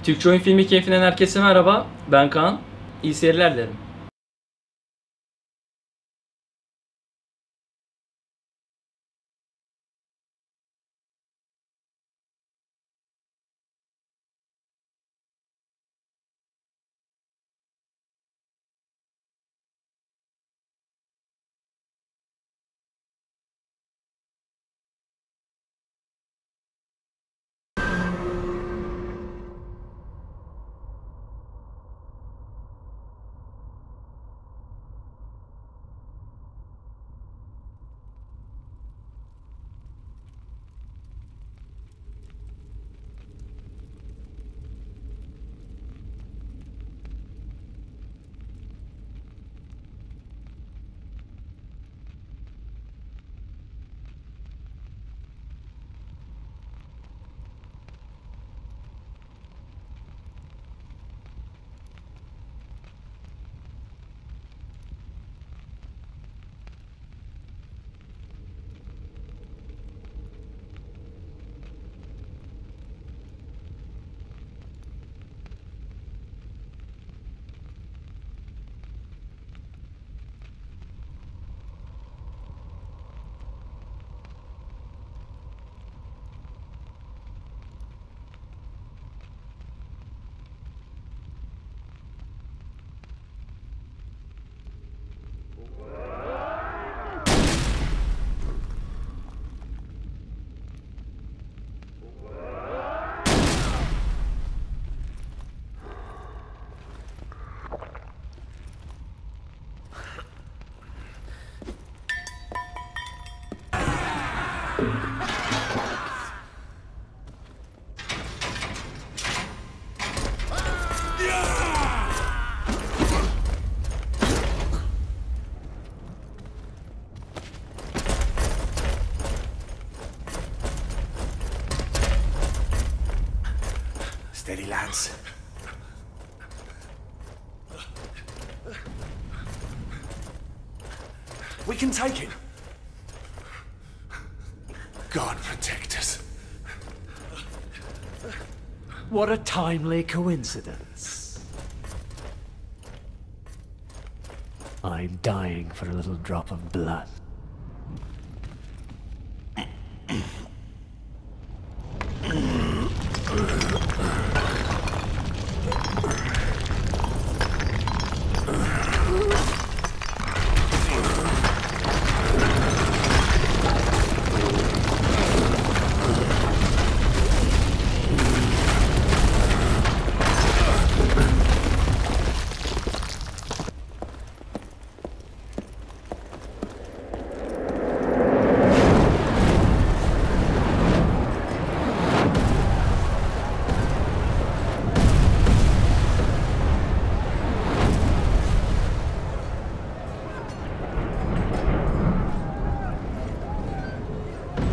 Türkçe oyun filmi keyfinden herkese merhaba. Ben Kaan. İyi seyirler dilerim. Steady, lads. We can take it. God protect us. What a timely coincidence. I'm dying for a little drop of blood.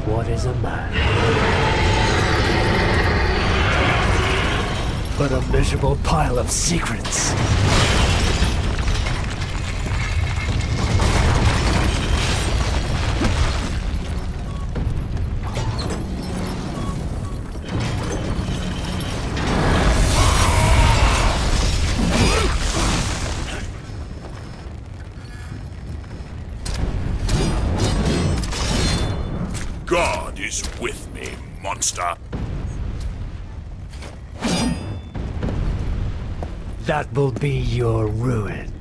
What is a man? But a miserable pile of secrets. God is with me, monster. That will be your ruin.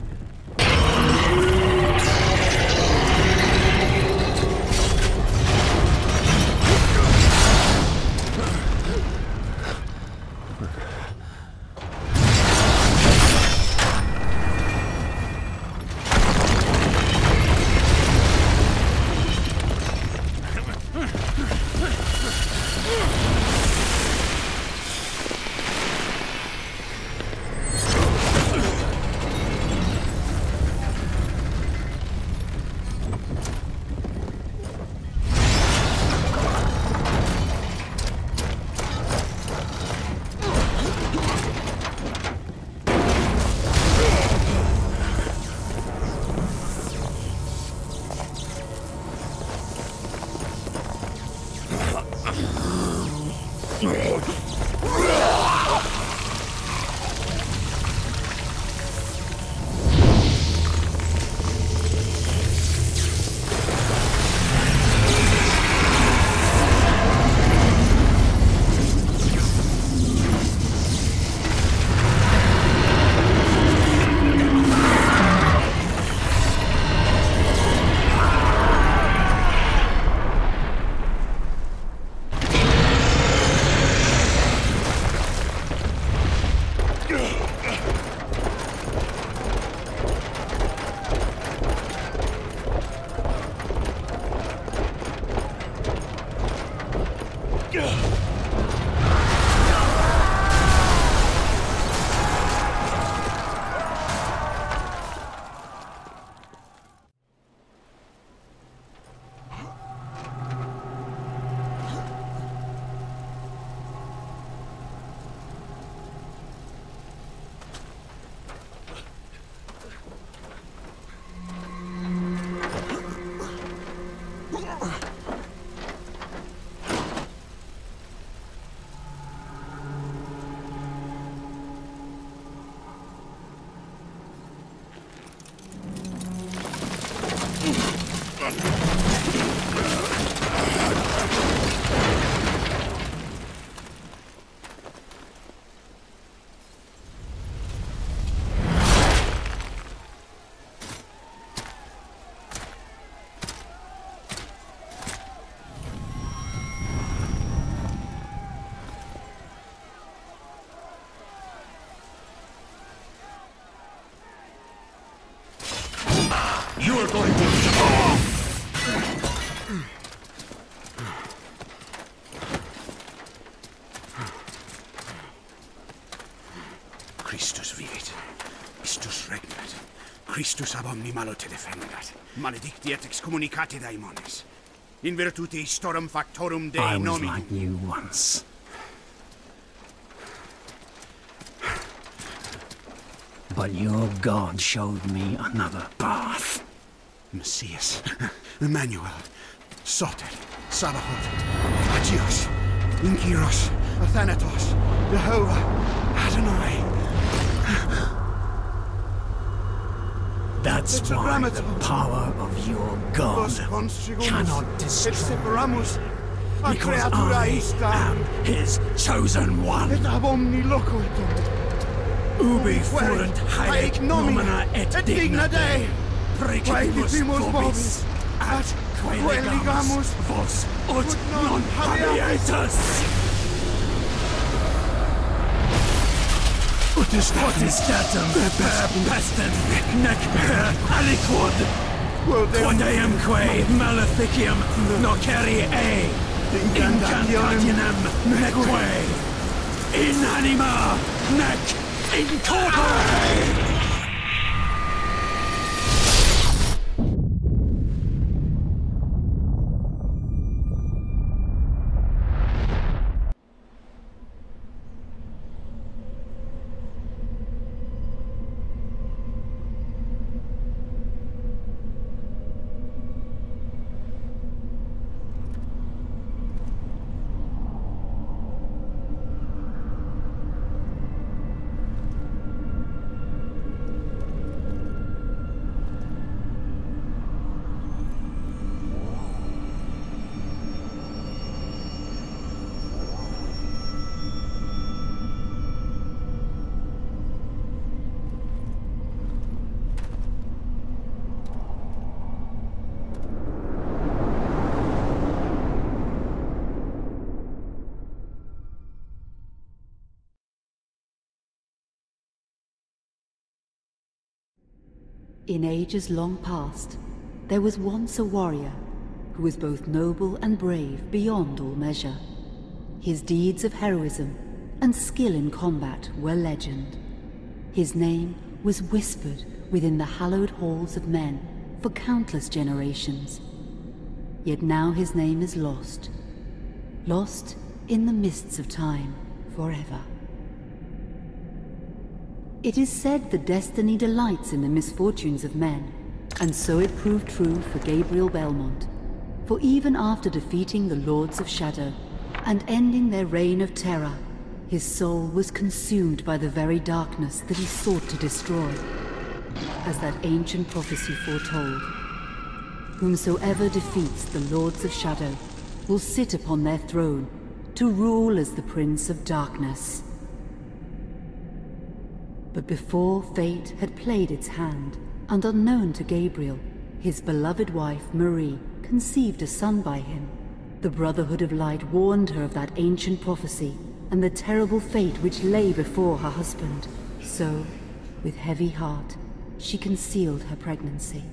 Christus vivit. Istus regnat. Christus ab omni malo te defendat. Maledictiet excommunicati daemones. In virtute istorum factorum Dei I was nomini. like you once. But your God showed me another path. Messias, Emmanuel, Soter, Sabaoth, Agios, Inkyros, Athanatos, Jehovah, Adonai. That's why the power of your God cannot destroy. Because I am his chosen one. Et ab omni loco Ubi fuerunt haec nomina et digna Dei. Praecipimus vobis, at quae legamus vos ut non habeatus. Ut statum per pestem, nec per aliquod, quod eamque maleficium nocere incantationem neque, in anima nec in corpore. In ages long past, there was once a warrior who was both noble and brave beyond all measure. His deeds of heroism and skill in combat were legend. His name was whispered within the hallowed halls of men for countless generations. Yet now his name is lost. Lost in the mists of time forever. It is said that destiny delights in the misfortunes of men, and so it proved true for Gabriel Belmont. For even after defeating the Lords of Shadow and ending their reign of terror, his soul was consumed by the very darkness that he sought to destroy. As that ancient prophecy foretold, whomsoever defeats the Lords of Shadow will sit upon their throne to rule as the Prince of Darkness. But before fate had played its hand, and unknown to Gabriel, his beloved wife Marie conceived a son by him. The Brotherhood of Light warned her of that ancient prophecy and the terrible fate which lay before her husband. So, with heavy heart, she concealed her pregnancy.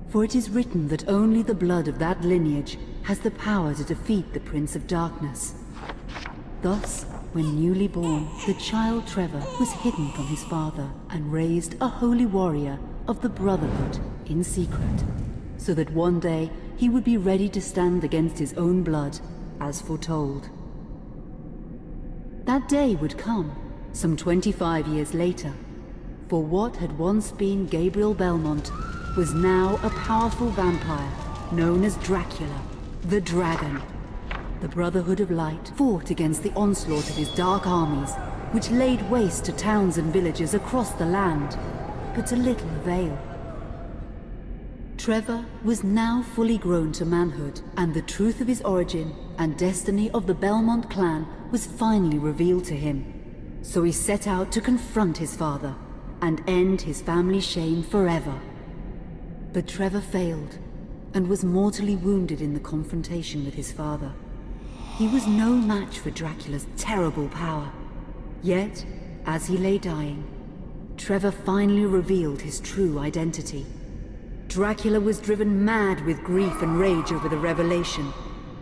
For it is written that only the blood of that lineage has the power to defeat the Prince of Darkness. Thus, when newly born, the child Trevor was hidden from his father and raised a holy warrior of the Brotherhood in secret, so that one day he would be ready to stand against his own blood, as foretold. That day would come, some 25 years later, for what had once been Gabriel Belmont was now a powerful vampire known as Dracula, the Dragon. The Brotherhood of Light fought against the onslaught of his dark armies, which laid waste to towns and villages across the land, but to little avail. Trevor was now fully grown to manhood, and the truth of his origin and destiny of the Belmont clan was finally revealed to him. So he set out to confront his father and end his family's shame forever. But Trevor failed and was mortally wounded in the confrontation with his father. He was no match for Dracula's terrible power. Yet, as he lay dying, Trevor finally revealed his true identity. Dracula was driven mad with grief and rage over the revelation.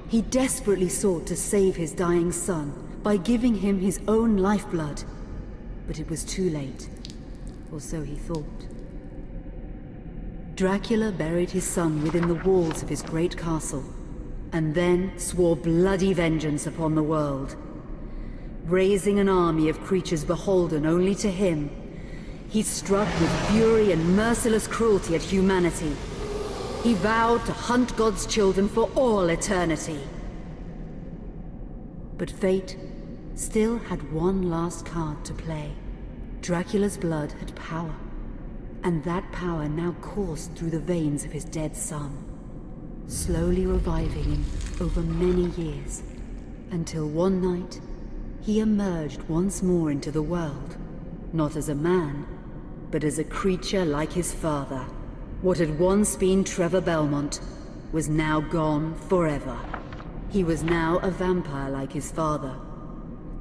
He desperately sought to save his dying son by giving him his own lifeblood. But it was too late, or so he thought. Dracula buried his son within the walls of his great castle, and then swore bloody vengeance upon the world. Raising an army of creatures beholden only to him, he struck with fury and merciless cruelty at humanity. He vowed to hunt God's children for all eternity. But fate still had one last card to play. Dracula's blood had power, and that power now coursed through the veins of his dead son, slowly reviving him over many years, until one night he emerged once more into the world, not as a man, but as a creature like his father. What had once been Trevor Belmont was now gone forever. He was now a vampire like his father.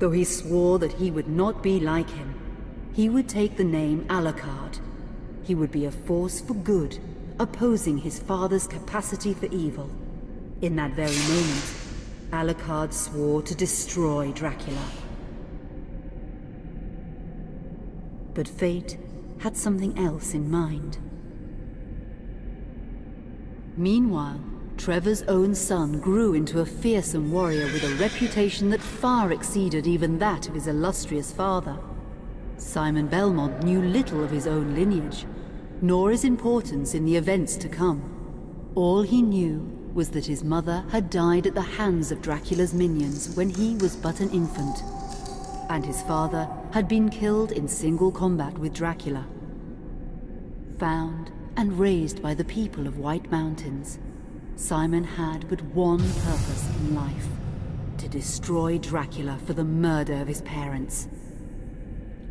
Though he swore that he would not be like him, he would take the name Alucard. He would be a force for good, opposing his father's capacity for evil. In that very moment, Alucard swore to destroy Dracula. But fate had something else in mind. Meanwhile, Trevor's own son grew into a fearsome warrior with a reputation that far exceeded even that of his illustrious father. Simon Belmont knew little of his own lineage, nor his importance in the events to come. All he knew was that his mother had died at the hands of Dracula's minions when he was but an infant, and his father had been killed in single combat with Dracula. Found and raised by the people of White Mountains, Simon had but one purpose in life: to destroy Dracula for the murder of his parents.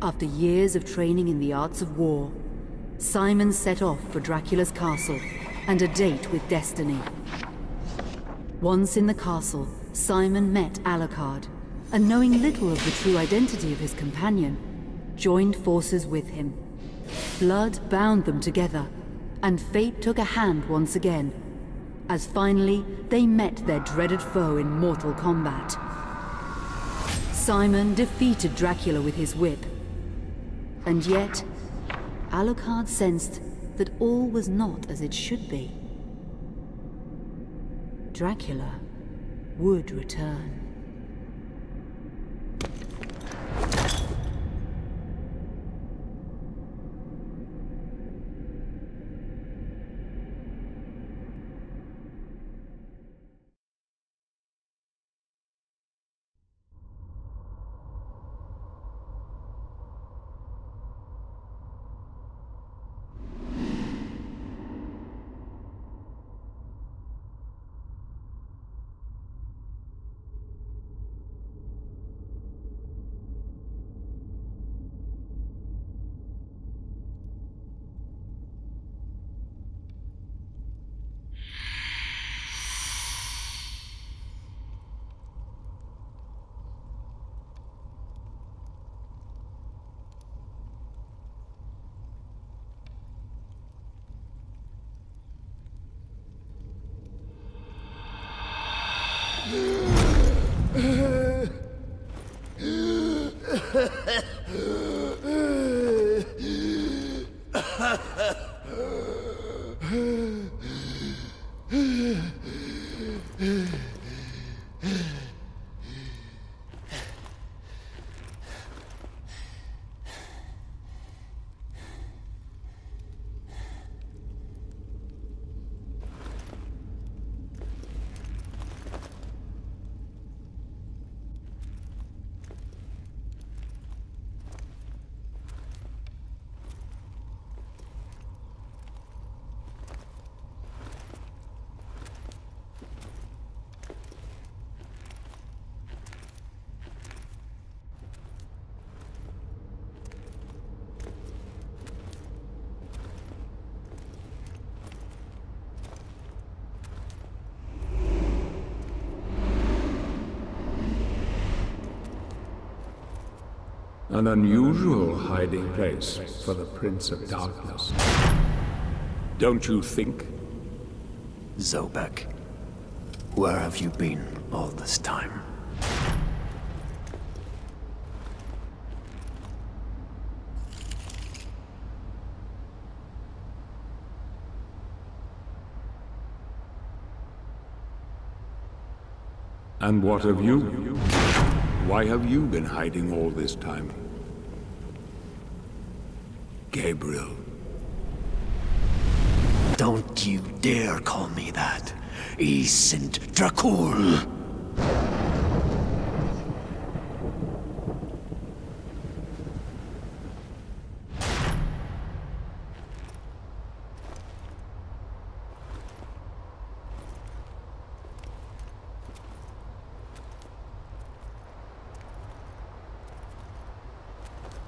After years of training in the arts of war, Simon set off for Dracula's castle and a date with destiny. Once in the castle, Simon met Alucard, and knowing little of the true identity of his companion, joined forces with him. Blood bound them together, and fate took a hand once again, as finally they met their dreaded foe in mortal combat. Simon defeated Dracula with his whip, and yet Alucard sensed that all was not as it should be. Dracula would return. An unusual hiding place for the Prince of Darkness. Don't you think? Zobek, where have you been all this time? And what of you? Why have you been hiding all this time? Gabriel. Don't you dare call me that. I sind Dracul.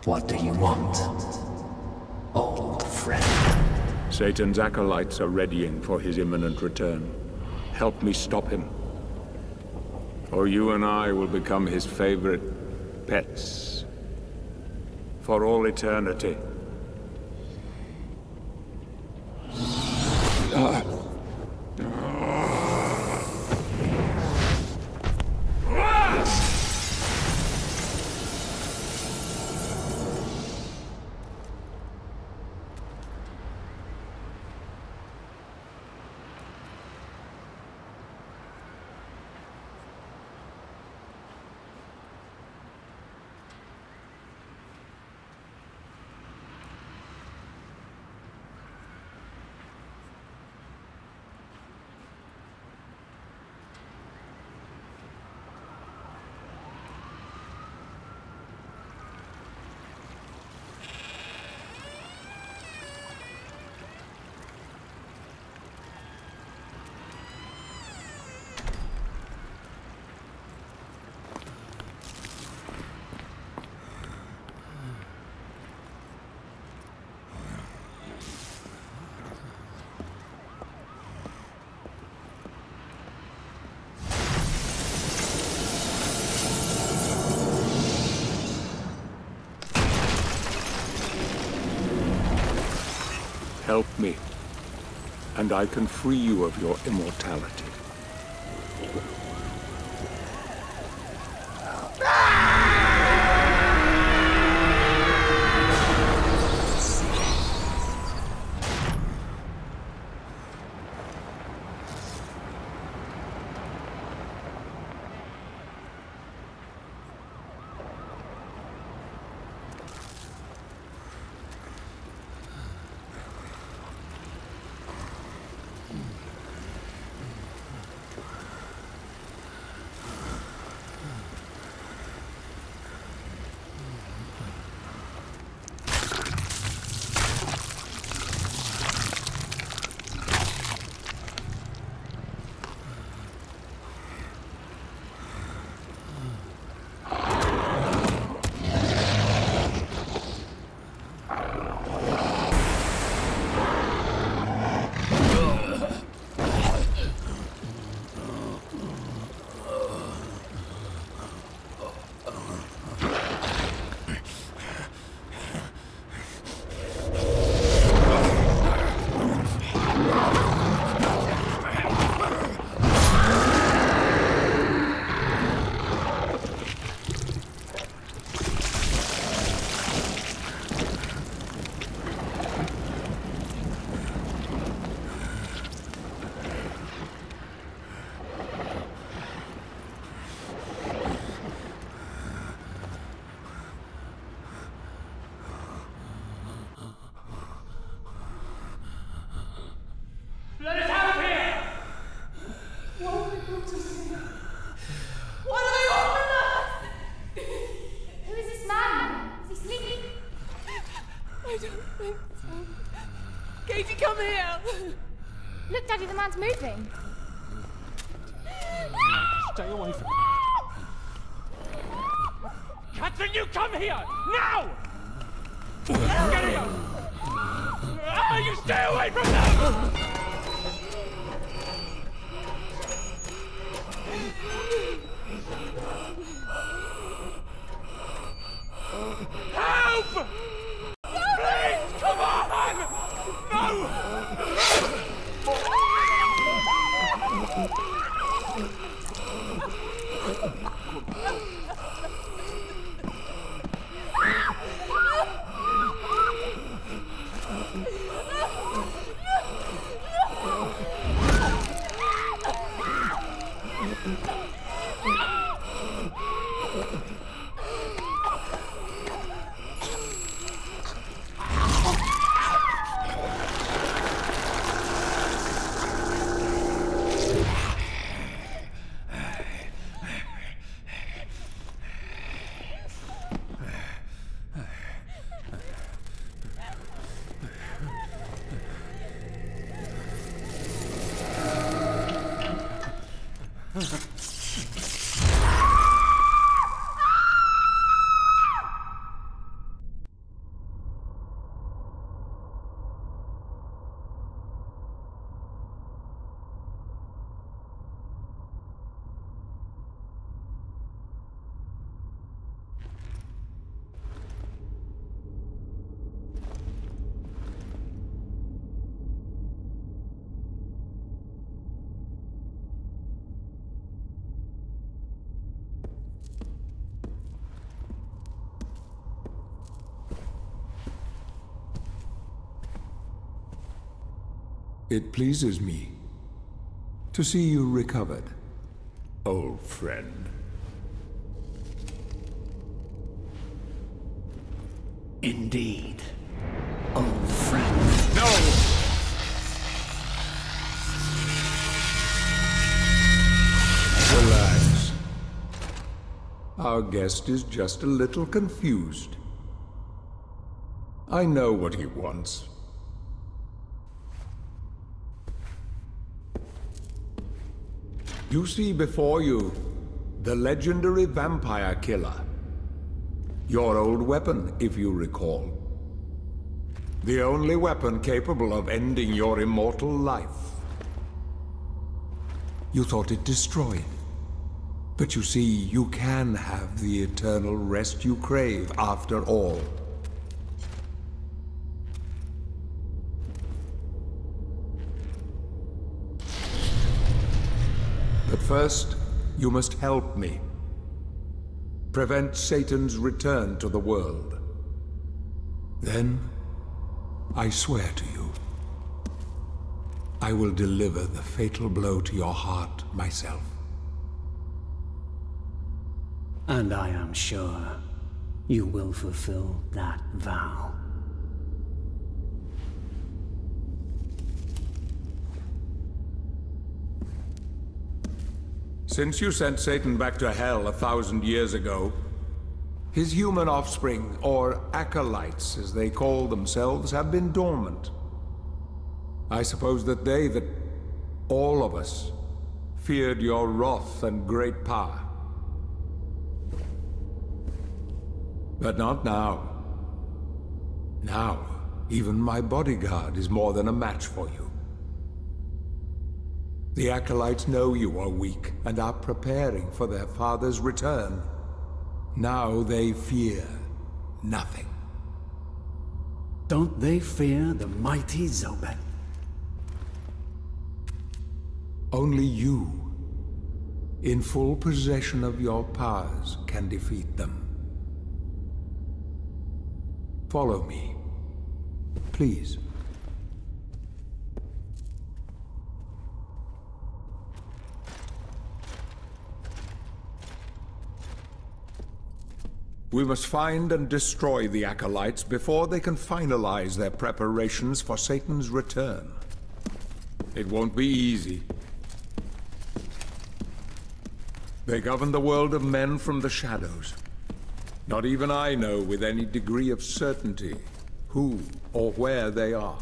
What do you want, old friend? Satan's acolytes are readying for his imminent return. Help me stop him. Or you and I will become his favorite pets. For all eternity. Help me, and I can free you of your immortality. Katie, come here! Look, Daddy, the man's moving. Stay away from me. Catherine, you come here! Now! Get here! You stay away from them! Help! Please, come on! No! It pleases me to see you recovered, old friend. Indeed, old friend. No! Relax. Our guest is just a little confused. I know what he wants. You see before you the legendary vampire killer. Your old weapon, if you recall. The only weapon capable of ending your immortal life. You thought it destroyed. But you see, you can have the eternal rest you crave after all. But first, you must help me. Prevent Satan's return to the world. Then, I swear to you, I will deliver the fatal blow to your heart myself. And I am sure you will fulfill that vow. Since you sent Satan back to hell 1,000 years ago, his human offspring, or acolytes as they call themselves, have been dormant. I suppose that all of us, feared your wrath and great power. But not now. Now, even my bodyguard is more than a match for you. The acolytes know you are weak and are preparing for their father's return. Now they fear nothing. Don't they fear the mighty Zobek? Only you, in full possession of your powers, can defeat them. Follow me, please. We must find and destroy the acolytes before they can finalize their preparations for Satan's return. It won't be easy. They govern the world of men from the shadows. Not even I know with any degree of certainty who or where they are.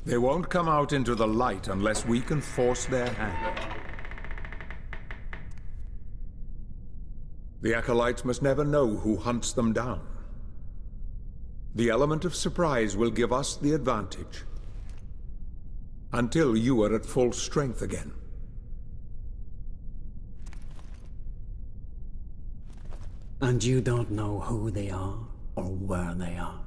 They won't come out into the light unless we can force their hand. The acolytes must never know who hunts them down. The element of surprise will give us the advantage. Until you are at full strength again. And you don't know who they are or where they are?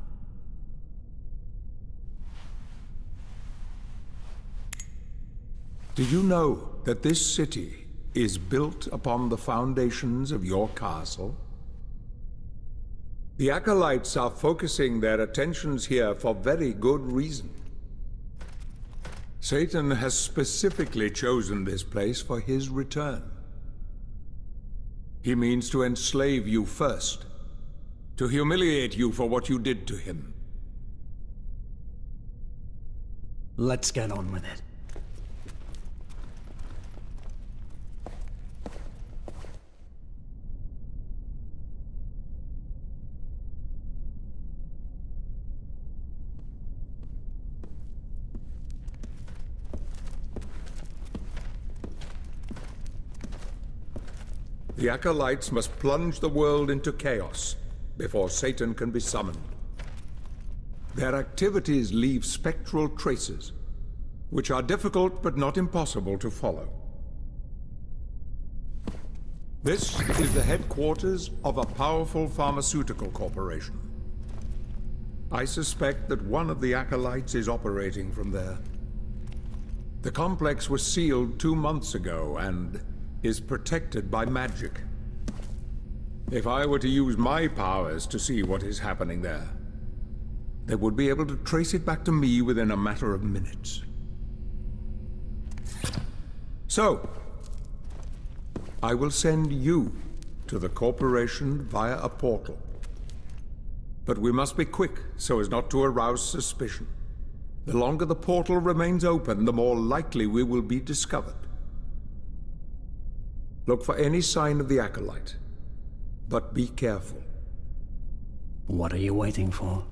Do you know that this city is built upon the foundations of your castle? The acolytes are focusing their attentions here for very good reason. Satan has specifically chosen this place for his return. He means to enslave you first, to humiliate you for what you did to him. Let's get on with it. The acolytes must plunge the world into chaos before Satan can be summoned. Their activities leave spectral traces, which are difficult but not impossible to follow. This is the headquarters of a powerful pharmaceutical corporation. I suspect that one of the acolytes is operating from there. The complex was sealed 2 months ago, and is protected by magic. If I were to use my powers to see what is happening there, they would be able to trace it back to me within a matter of minutes. So, I will send you to the corporation via a portal. But we must be quick so as not to arouse suspicion. The longer the portal remains open, the more likely we will be discovered. Look for any sign of the acolyte, but be careful. What are you waiting for?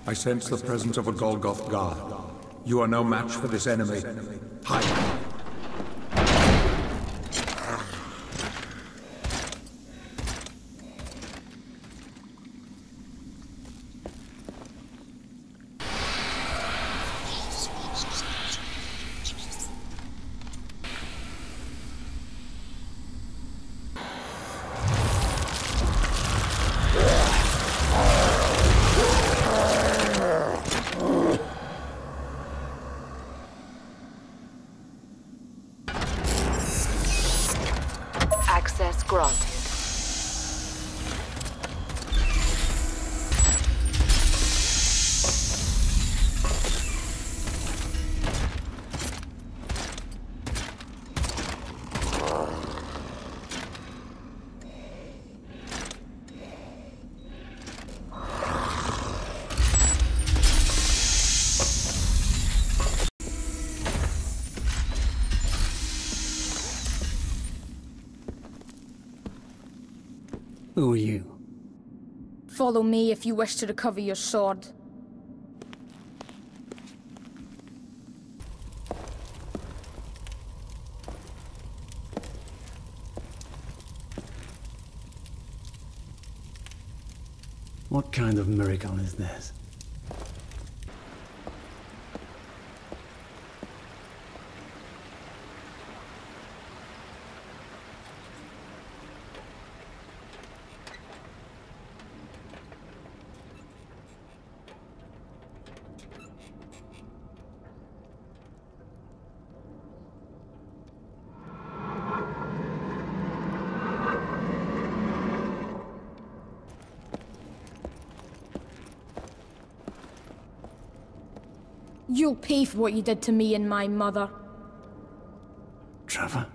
I sense the presence of a Golgoth guard. You are no match for this enemy. Hide! Access granted. Who are you? Follow me if you wish to recover your sword. What kind of miracle is this? You'll pay for what you did to me and my mother. Trevor?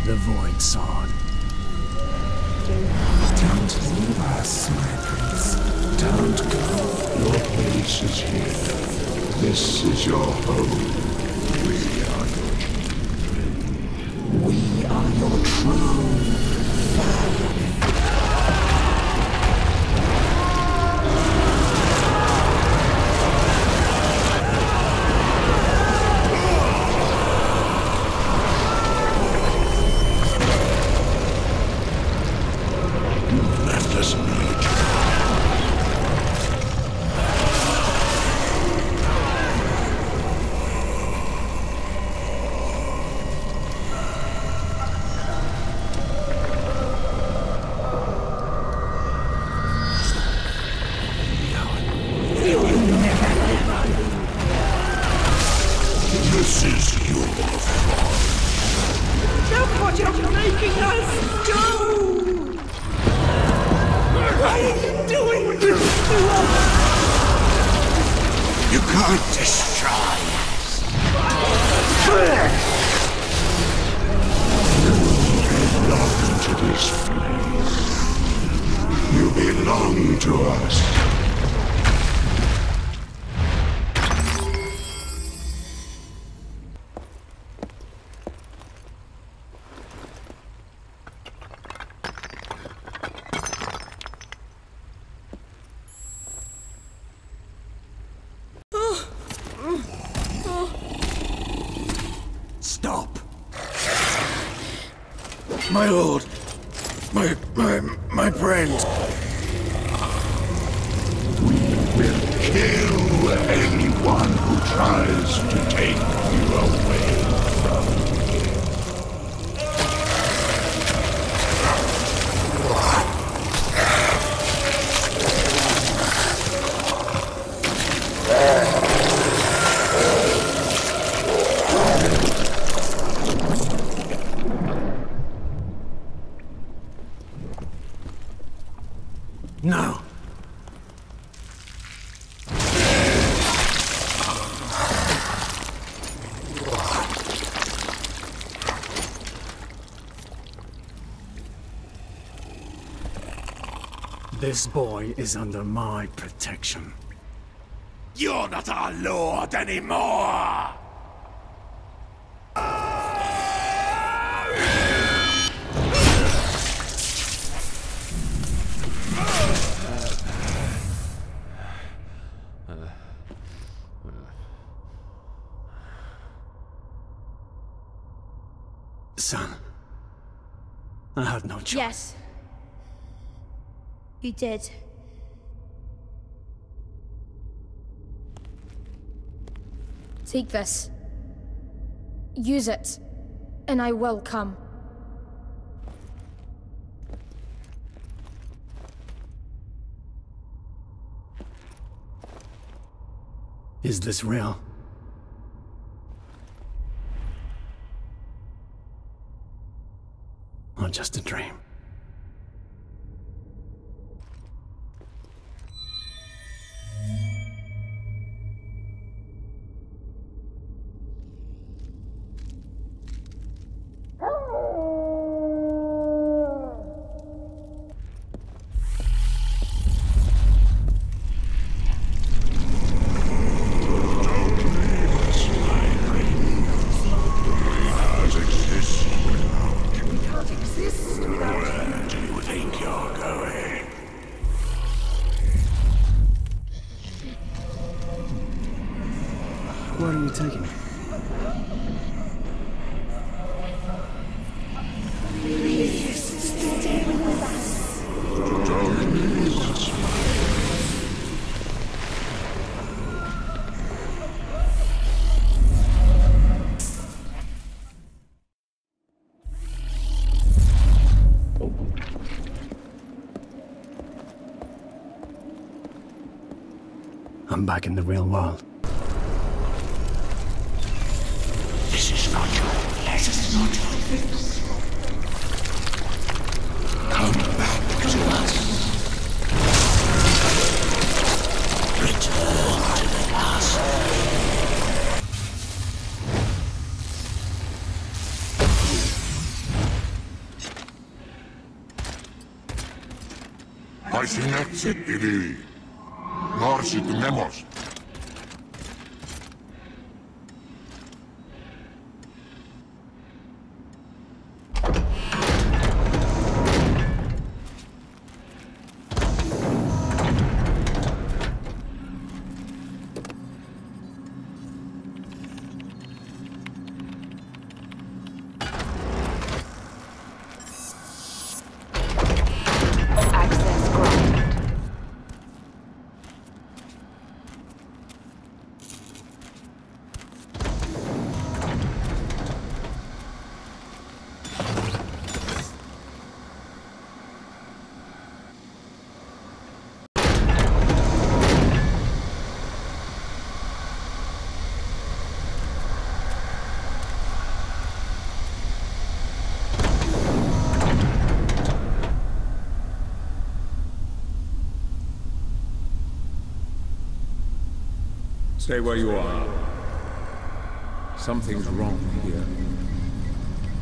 The Void Sword. Don't leave us, my prince. Don't go. Your place is here. This is your home. We are your children. We are your true family. This is your fault. Look what you're making us do! Why are you doing this to us? You can't destroy us. Get locked into this place. You belong to us. Stop! My lord, my friend. We will kill anyone who tries to take you away from me. No. This boy is under my protection. You're not our lord anymore! Son, I had no choice. Yes. You did. Take this. Use it, and I will come. Is this real? Or just a dream? Where are you taking me? I'm back in the real world. This is not your place. This is not your place. Come back to us. Return to the past. Vai sinne, ili. Norsit memos. Stay where you are. Something's wrong here.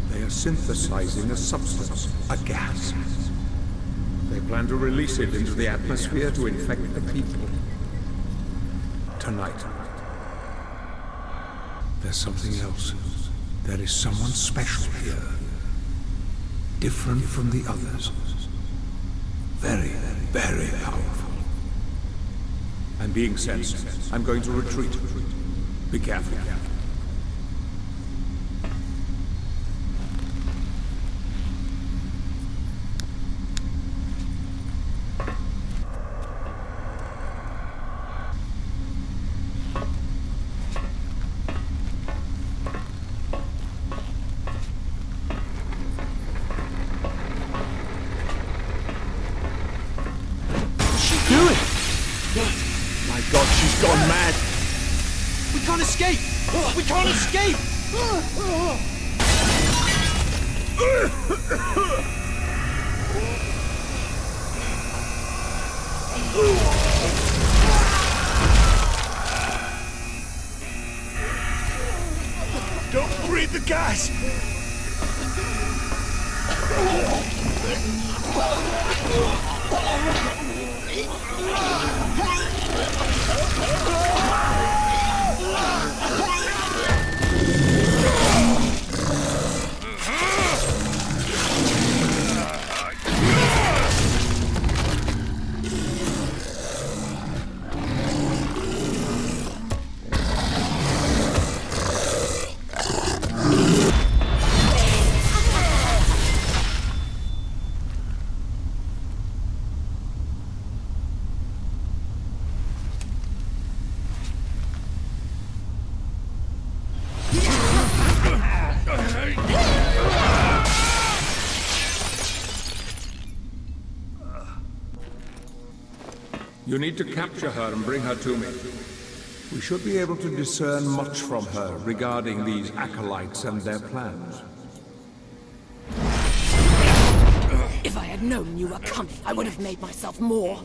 They are synthesizing a substance, a gas. They plan to release it into the atmosphere to infect the people. Tonight. There's something else. There is someone special here. Different from the others. Very, very powerful. I'm being sensed. I'm going to retreat. Be careful. We can't escape! Don't breathe the gas! You need to capture her and bring her to me. We should be able to discern much from her regarding these acolytes and their plans. If I had known you were coming, I would have made myself more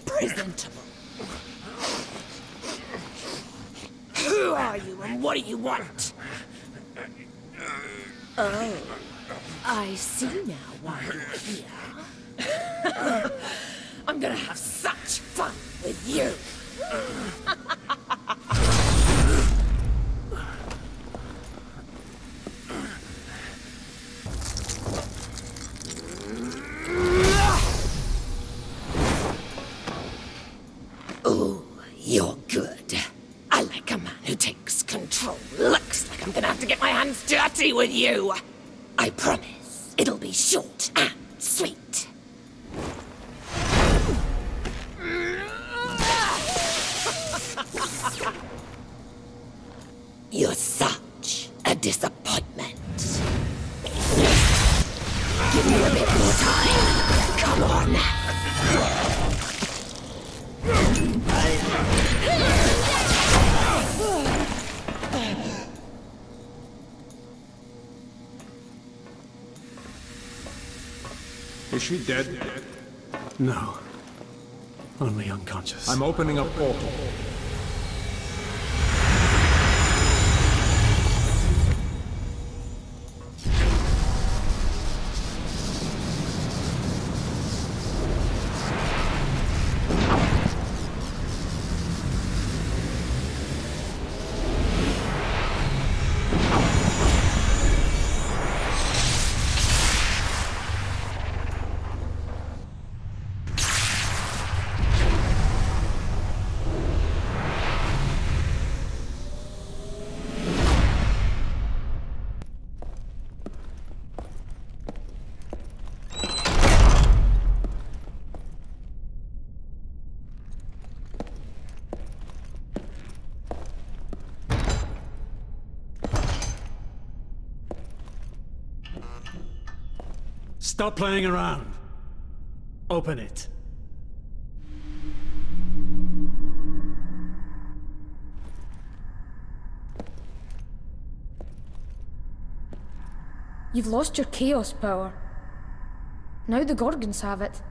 presentable. Who are you and what do you want? Oh, I see now why you're here. I'm gonna have such fun with you! Ooh, you're good. I like a man who takes control. Looks like I'm gonna have to get my hands dirty with you! I promise, it'll be short and sweet. You're such a disappointment. Give me a bit more time. Come on. Is she dead? No. Only unconscious. I'm opening a portal. Stop playing around. Open it. You've lost your chaos power. Now the Gorgons have it.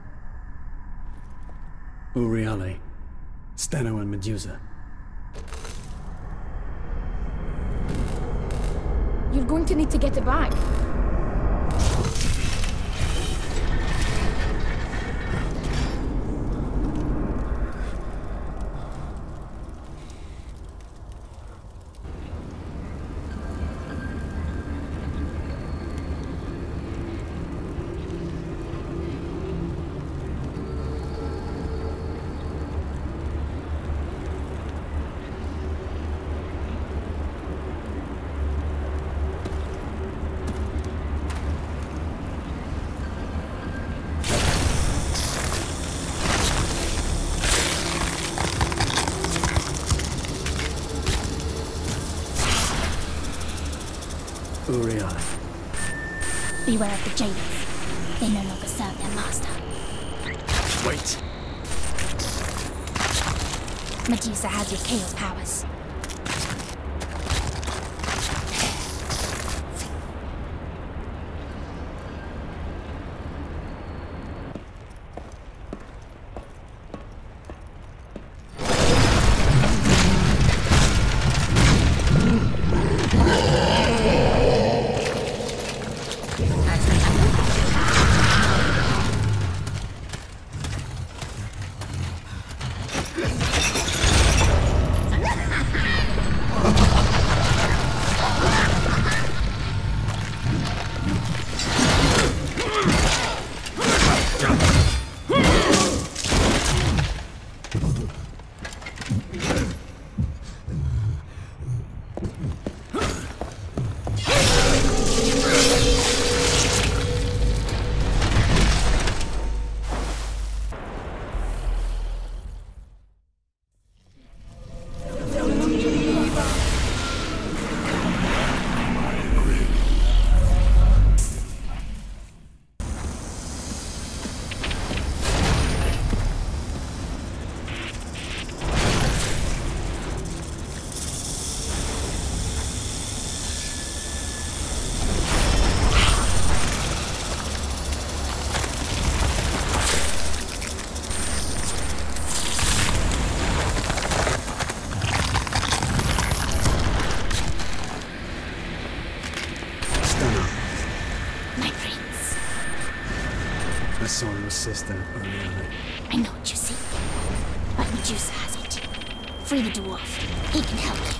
Uriale, Steno and Medusa. We're going to need to get it back. Beware of the jailers. They no longer serve their master. Wait. Medusa has your chaos powers. I saw your sister earlier. I know what you seek, but Medusa has it. Free the dwarf. He can help you.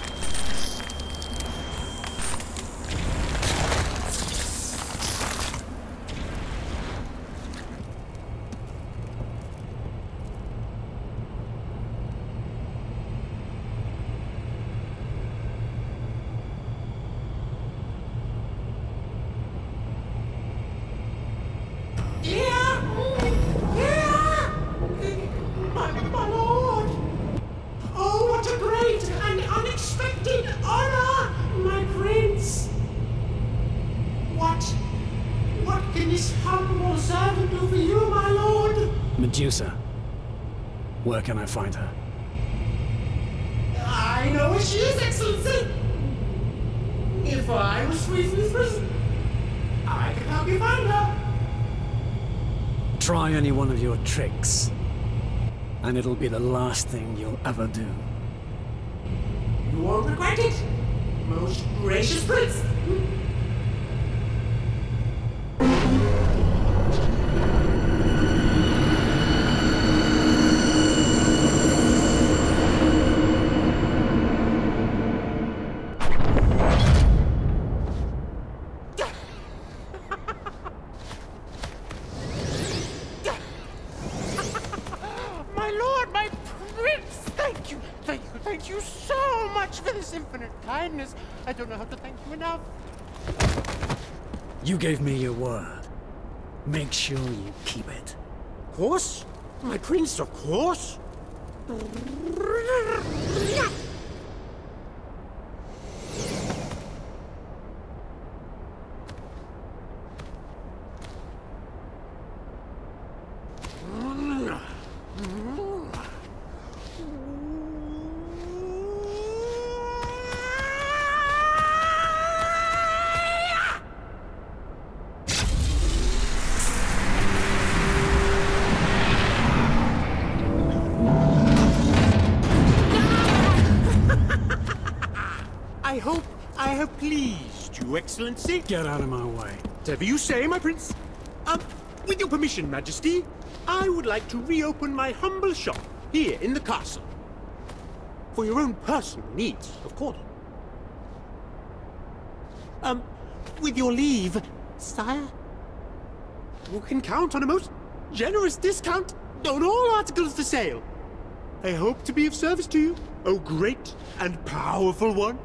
Medusa. Where can I find her? I know where she is, Excellency! If I was free from this prison, I could help you find her! Try any one of your tricks, and it'll be the last thing you'll ever do. You won't regret it, most gracious prince! Thank you so much for this infinite kindness. I don't know how to thank you enough. You gave me your word. Make sure you keep it. Of course. My prince, of course. I hope pleased assist you, Excellency? Get out of my way. Whatever you say, my prince. With your permission, Majesty, I would like to reopen my humble shop here in the castle. For your own personal needs, of course. With your leave, sire. You can count on a most generous discount on all articles for sale. I hope to be of service to you, O great and powerful one.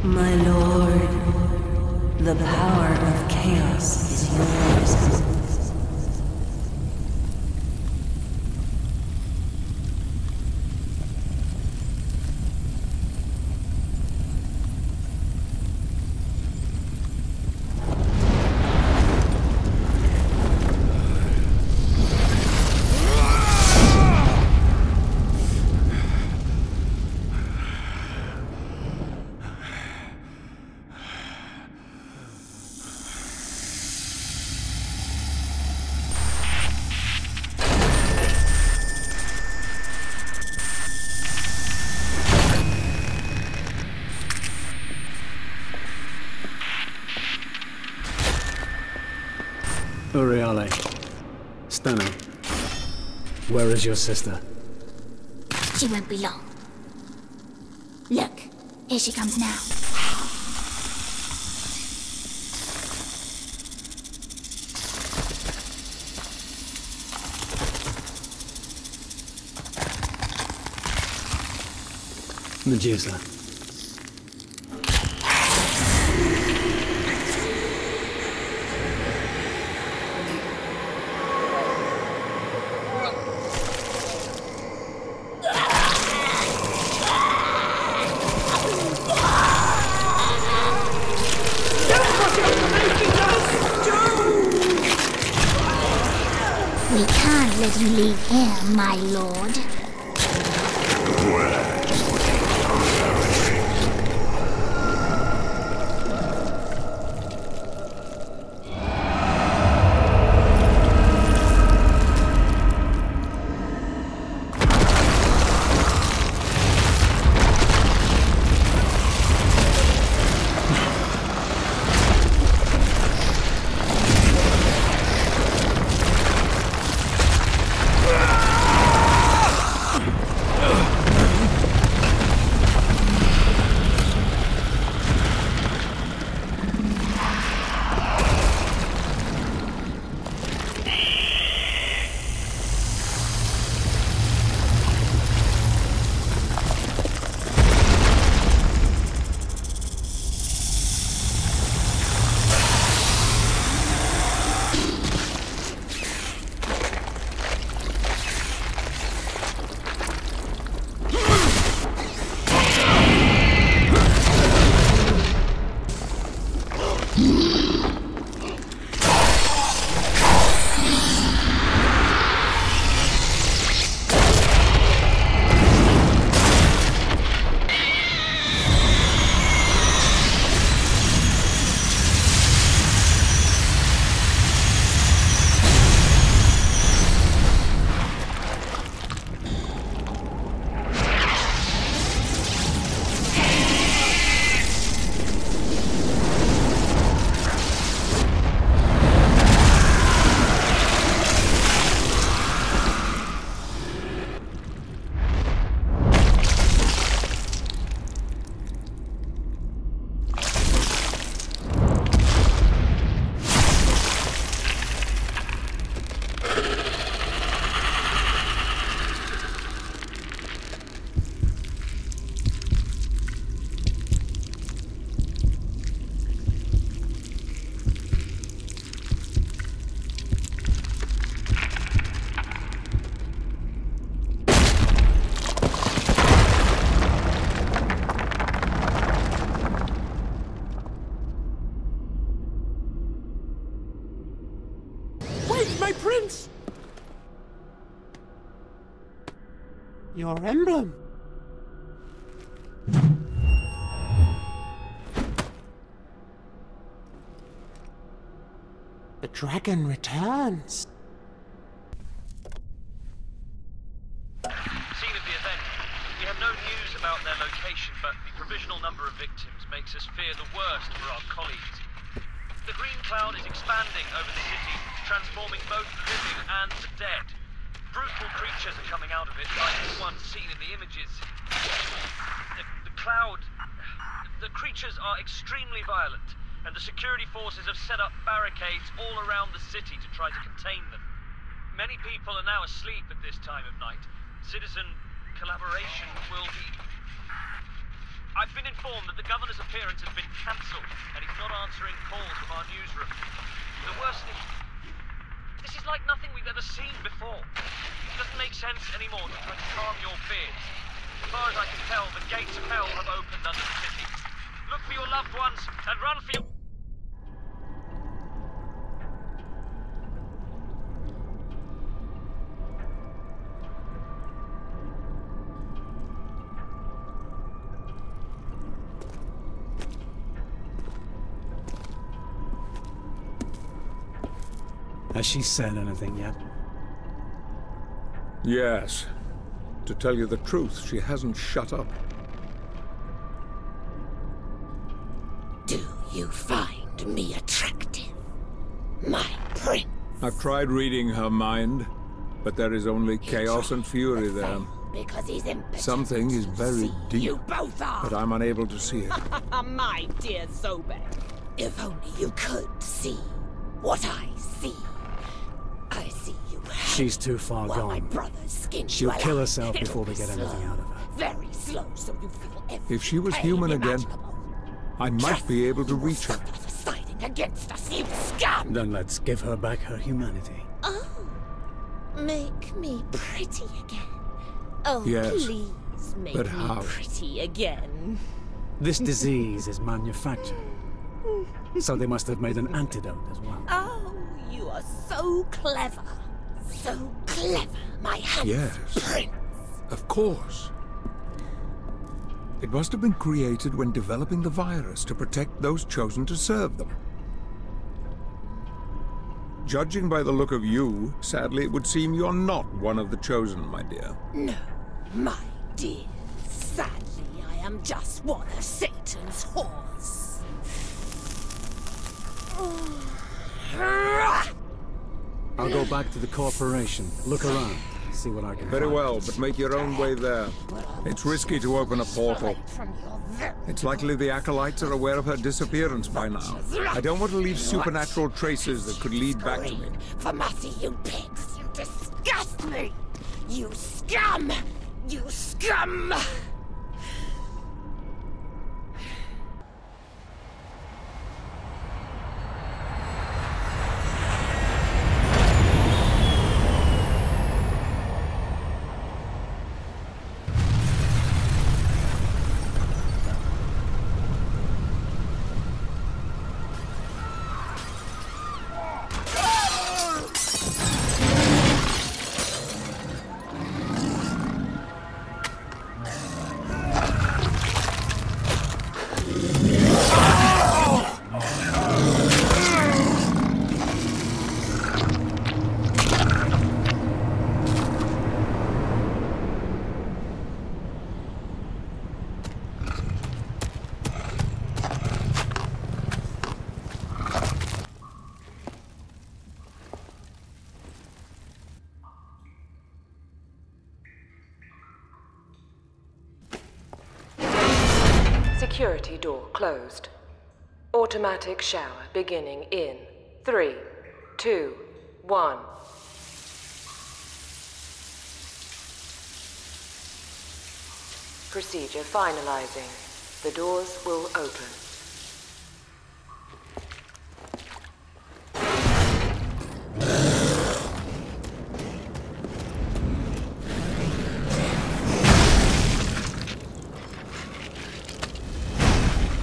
My lord, the power of chaos is yours. Uriale. Stunning. Where is your sister? She won't be long. Look, here she comes now. Medusa. We can't let him leave here, my lord. Your emblem. The dragon returns. Scene of the event. We have no news about their location, but the provisional number of victims makes us fear the worst for our colleagues. The green cloud is expanding over the city, transforming both the living and the dead. Brutal creatures are coming out of it, like the ones seen in the images. The creatures are extremely violent, and the security forces have set up barricades all around the city to try to contain them. Many people are now asleep at this time of night. Citizen collaboration will be... I've been informed that the governor's appearance has been cancelled, and he's not answering calls from our newsroom. The worst thing... This is like nothing we've ever seen before. It doesn't make sense anymore to try to calm your fears. As far as I can tell, the gates of hell have opened under the city. Look for your loved ones, and run for your... Has she said anything yet? Yes. To tell you the truth, she hasn't shut up. Do you find me attractive, my prince? I've tried reading her mind, but there is only chaos and fury there. Because he's impotent. Something is buried deep, You both are. but I'm unable to see it. My dear Zobek. If only you could see what I see. I see you. She's too far while gone. My brother's skin She'll swell kill up. herself It'll before we be get slow, anything out of her. Very slow, so you feel every If she was pain human again, imaginable. I might be able to reach her. Siding against us, you scum! Then let's give her back her humanity. Oh, make me pretty again. Oh, Yes, please make but me how? pretty again. This disease is manufactured, so they must have made an antidote as well. Oh, you are so clever. So clever, my handsome Yes, prince. of course. It must have been created when developing the virus to protect those chosen to serve them. Judging by the look of you, sadly it would seem you're not one of the chosen, my dear. No, my dear. Sadly, I am just one of Satan's whores. I'll go back to the corporation, look around, see what I can Very find. well, but make your own way there. It's risky to open a portal. It's likely the Acolytes are aware of her disappearance by now. I don't want to leave supernatural traces that could lead back to me. For mercy, you pigs! You disgust me! You scum! You scum! Security door closed. Automatic shower beginning in 3, 2, 1. Procedure finalizing. The doors will open.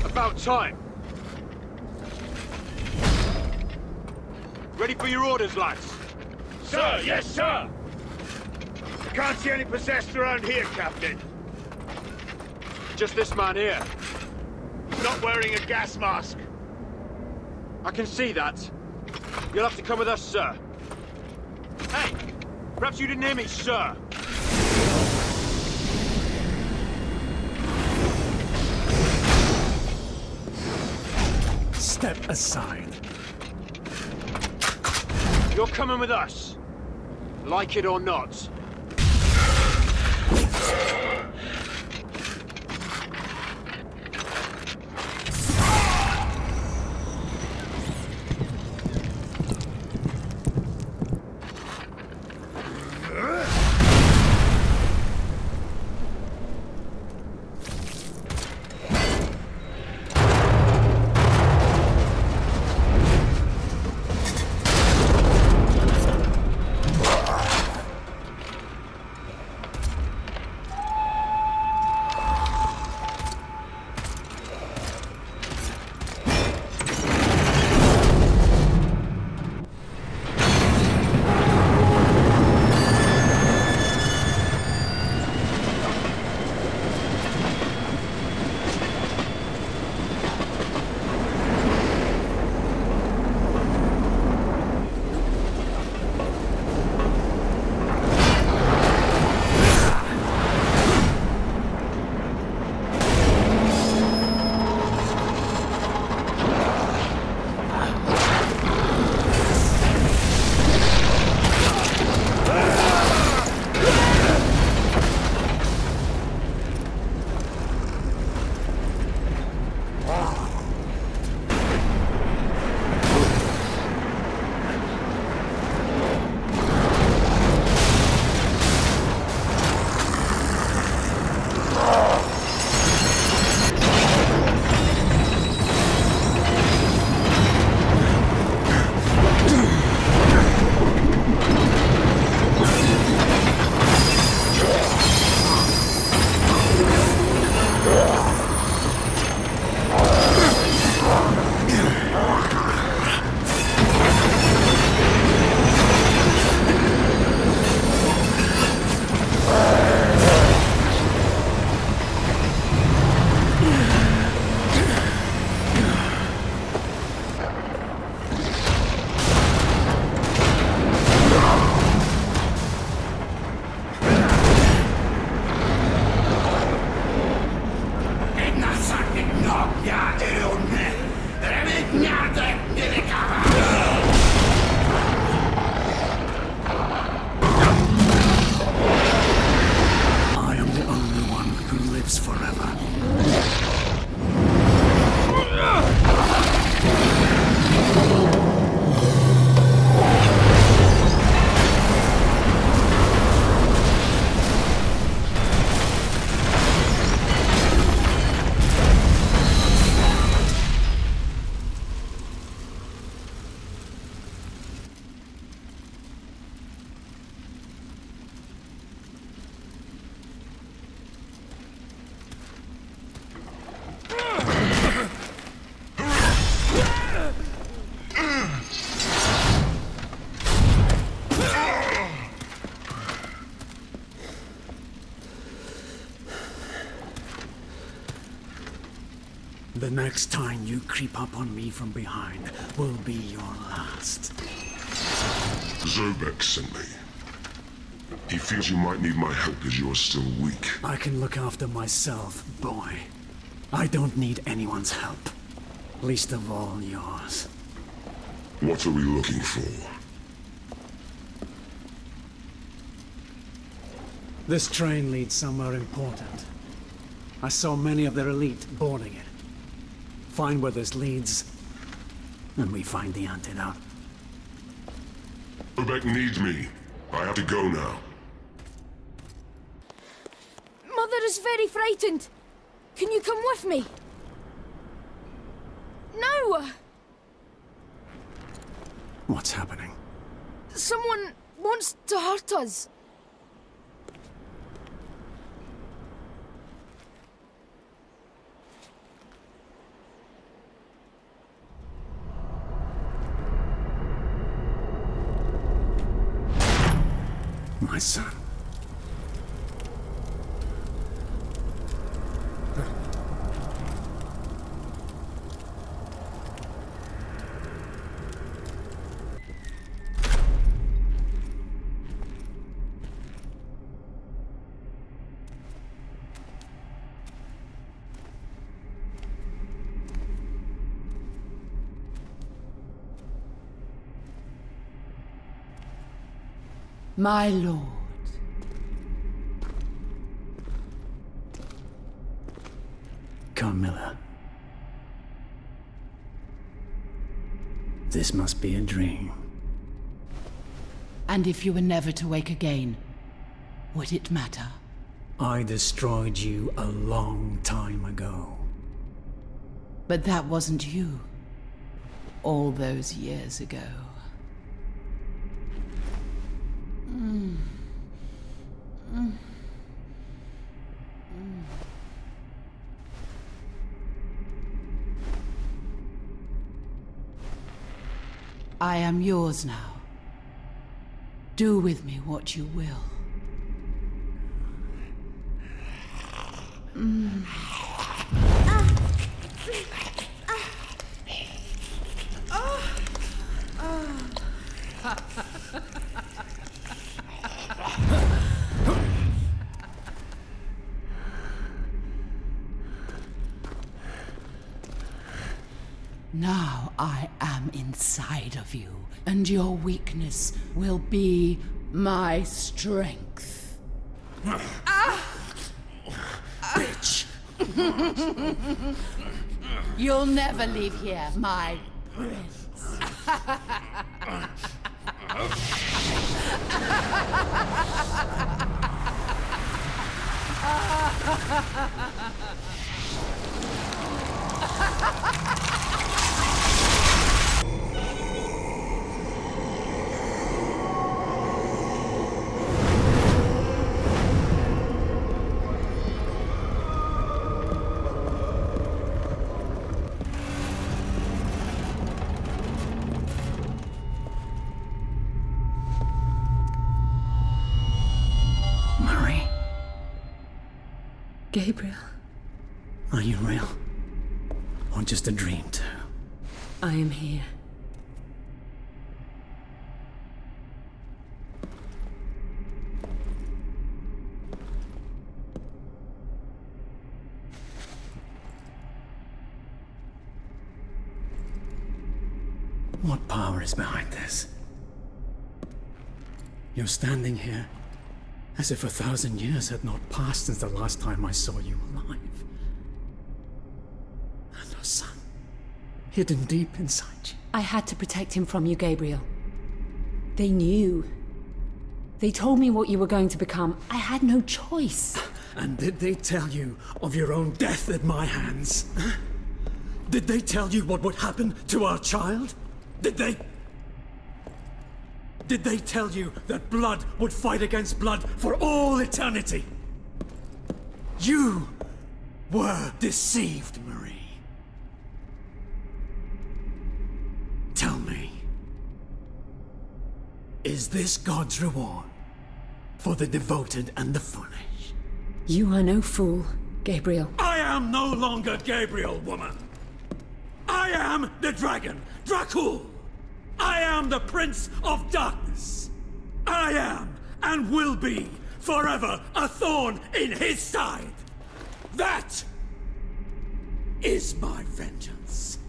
About time. Ready for your orders, lads? Sir, yes, sir. can't see any possessed around here, Captain. Just this man here. Not wearing a gas mask. I can see that. You'll have to come with us, sir. Hey! Perhaps you didn't hear me, sir. Step aside. You're coming with us. Like it or not. The next time you creep up on me from behind will be your last. Zobek sent me. He feels you might need my help as you're still weak. I can look after myself, boy. I don't need anyone's help. Least of all yours. What are we looking for? This train leads somewhere important. I saw many of their elite boarding it. Find where this leads, and we find the antidote. Zobek needs me. I have to go now. Mother is very frightened. Can you come with me? No! What's happening? Someone wants to hurt us. My son, My lord. Carmilla. This must be a dream. And if you were never to wake again, would it matter? I destroyed you a long time ago. But that wasn't you. All those years ago. I am yours now. Do with me what you will. Now I am inside of you, and your weakness will be my strength. Bitch! You'll never leave here, my prince. Gabriel. Are you real? Or just a dream too? I am here. What power is behind this? You're standing here as if 1,000 years had not passed since the last time I saw you alive. And our son, hidden deep inside you. I had to protect him from you, Gabriel. They knew. They told me what you were going to become. I had no choice. And did they tell you of your own death at my hands? Did they tell you what would happen to our child? Did they tell you that blood would fight against blood for all eternity? You were deceived, Marie. Tell me, is this God's reward for the devoted and the foolish? You are no fool, Gabriel. I am no longer Gabriel, woman. I am the dragon, Dracul. I am the Prince of Darkness. I am, and will be, forever a thorn in his side. That is my vengeance.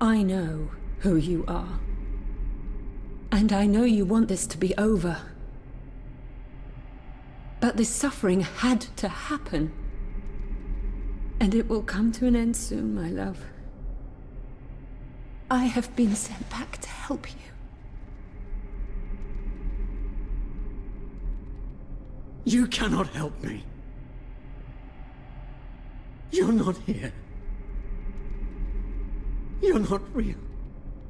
I know who you are. And I know you want this to be over. But this suffering had to happen. And it will come to an end soon, my love. I have been sent back to help you. You cannot help me. You're not here. You're not real.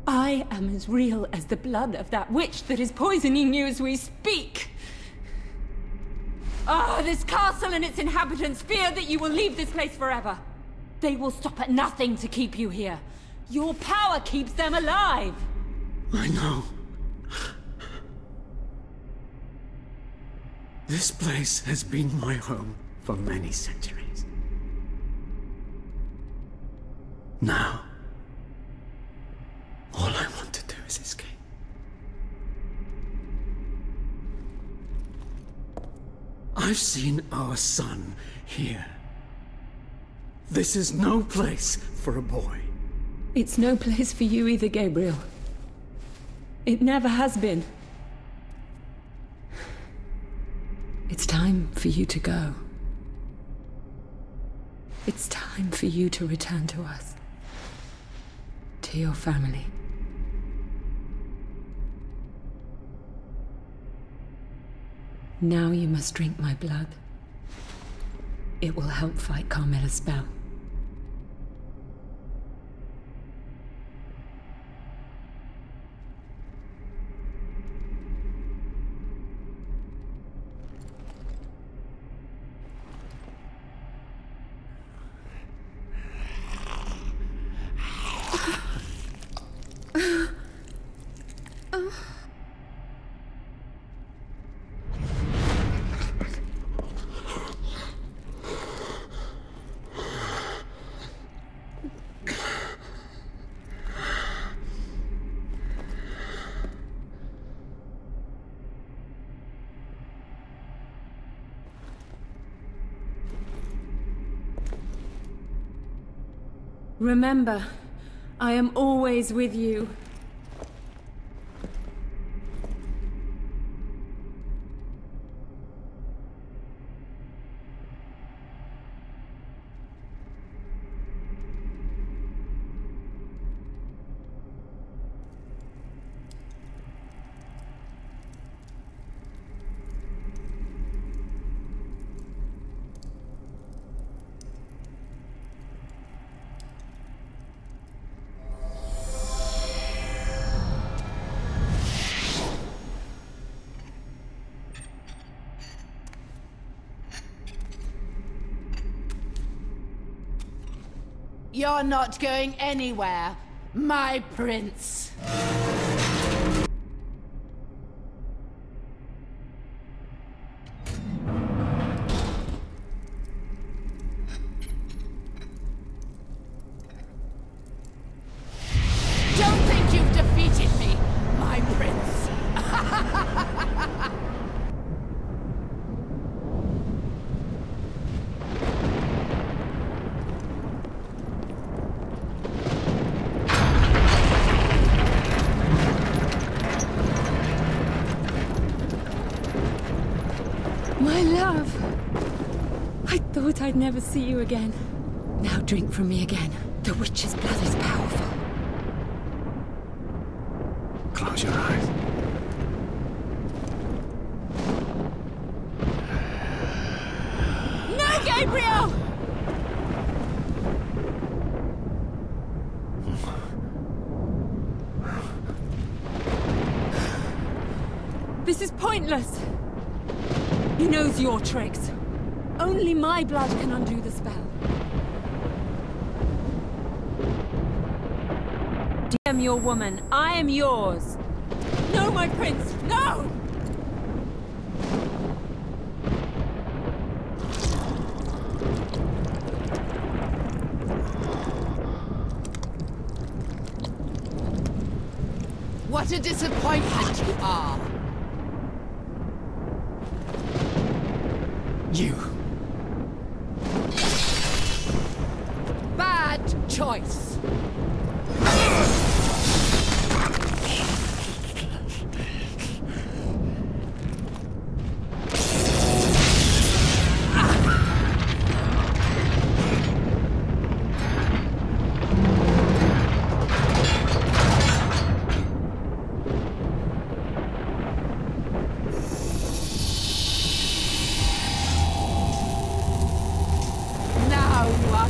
I am as real as the blood of that witch that is poisoning you as we speak. Ah, this castle and its inhabitants fear that you will leave this place forever. They will stop at nothing to keep you here. Your power keeps them alive. I know. This place has been my home for many centuries. Now, all I want to do is escape. I've seen our son here. This is no place for a boy. It's no place for you either, Gabriel. It never has been. It's time for you to go. It's time for you to return to us. To your family. Now you must drink my blood. It will help fight Carmela's spell. Remember, I am always with you. You're not going anywhere, my prince. Don't think you've defeated me, my prince. My love! I thought I'd never see you again. Now drink from me again. The witch's blood is powerful. Close your eyes. No, Gabriel! This is pointless. He knows your tricks. Only my blood can undo the spell. I am your woman. I am yours. No, my prince, no! What a disappointment you are. You. Bad choice.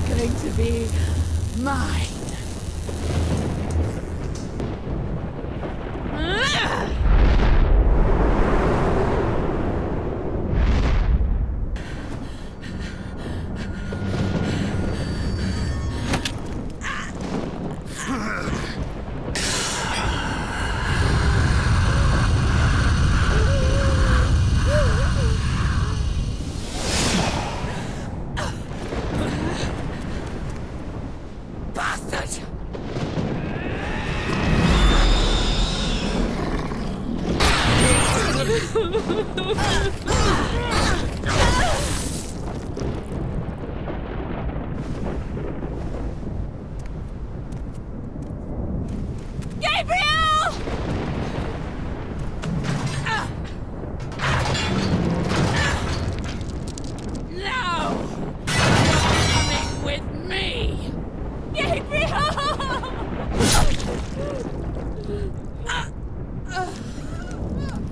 Going to be mine.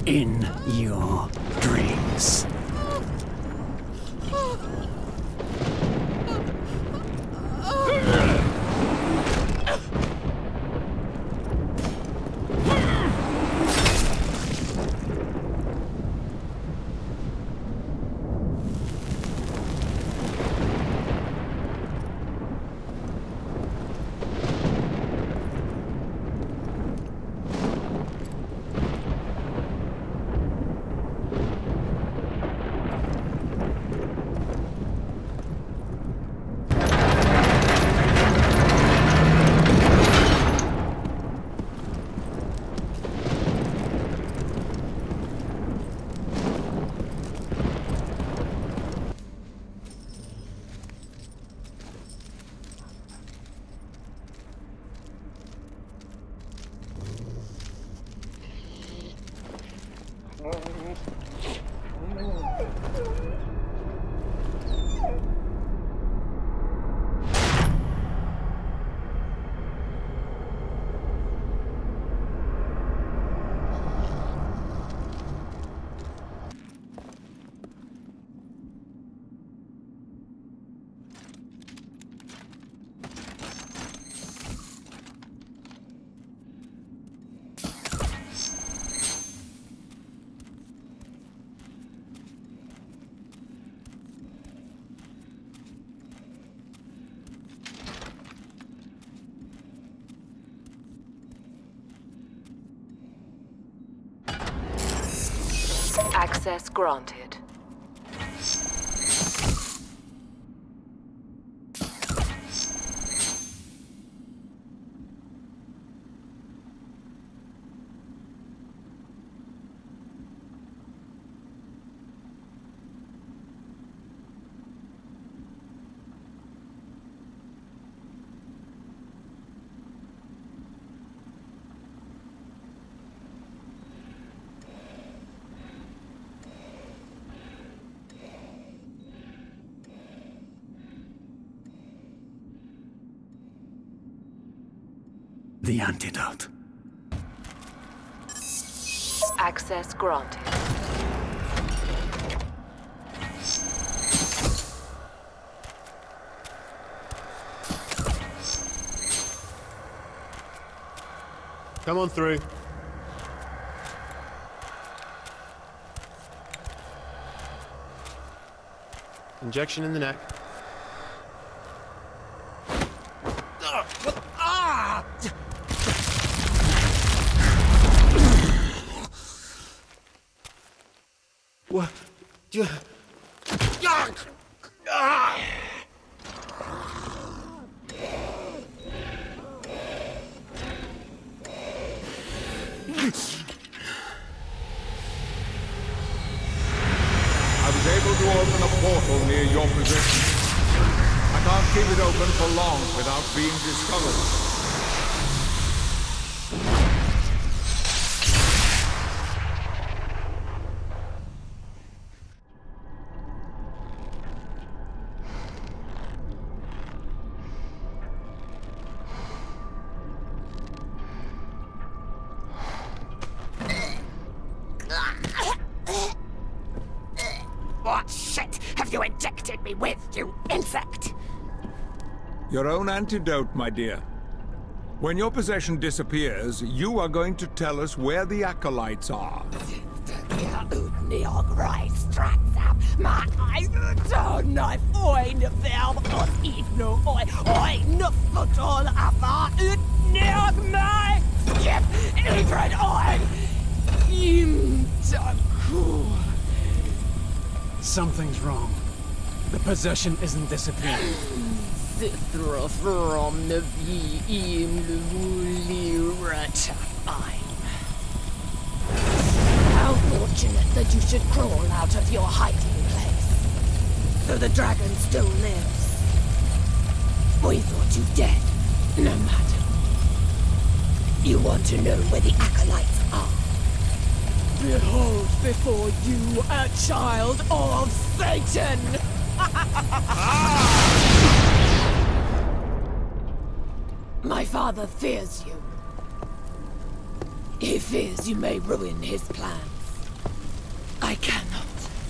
in your dreams. Access granted. The antidote. Access granted. Come on through. Injection in the neck. What? I was able to open a portal near your position. I can't keep it open for long without being discovered. What shit have you injected me with, you insect? Your own antidote, my dear. When your possession disappears, you are going to tell us where the acolytes are. Something's wrong. The possession isn't disappearing. How fortunate that you should crawl out of your hiding place. So the dragon still lives. We thought you dead. No matter. You want to know where the acolytes are? Behold before you a child of Satan! My father fears you. He fears you may ruin his plans. I cannot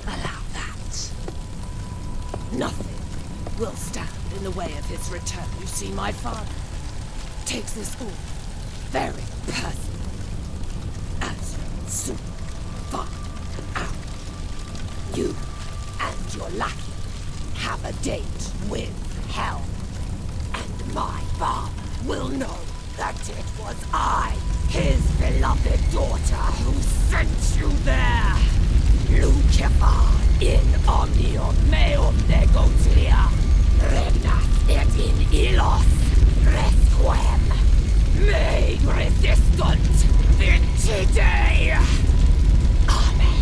allow that. Nothing will stand in the way of his return. You see, my father takes this all very personally, as you'll soon find out. You and your lackey have a date with hell, and my father will know that it was I, his beloved daughter, who sent you there. Lucifer in omnium meum negotia, regnat et in illos resquem. Me resistant vincide. Amen.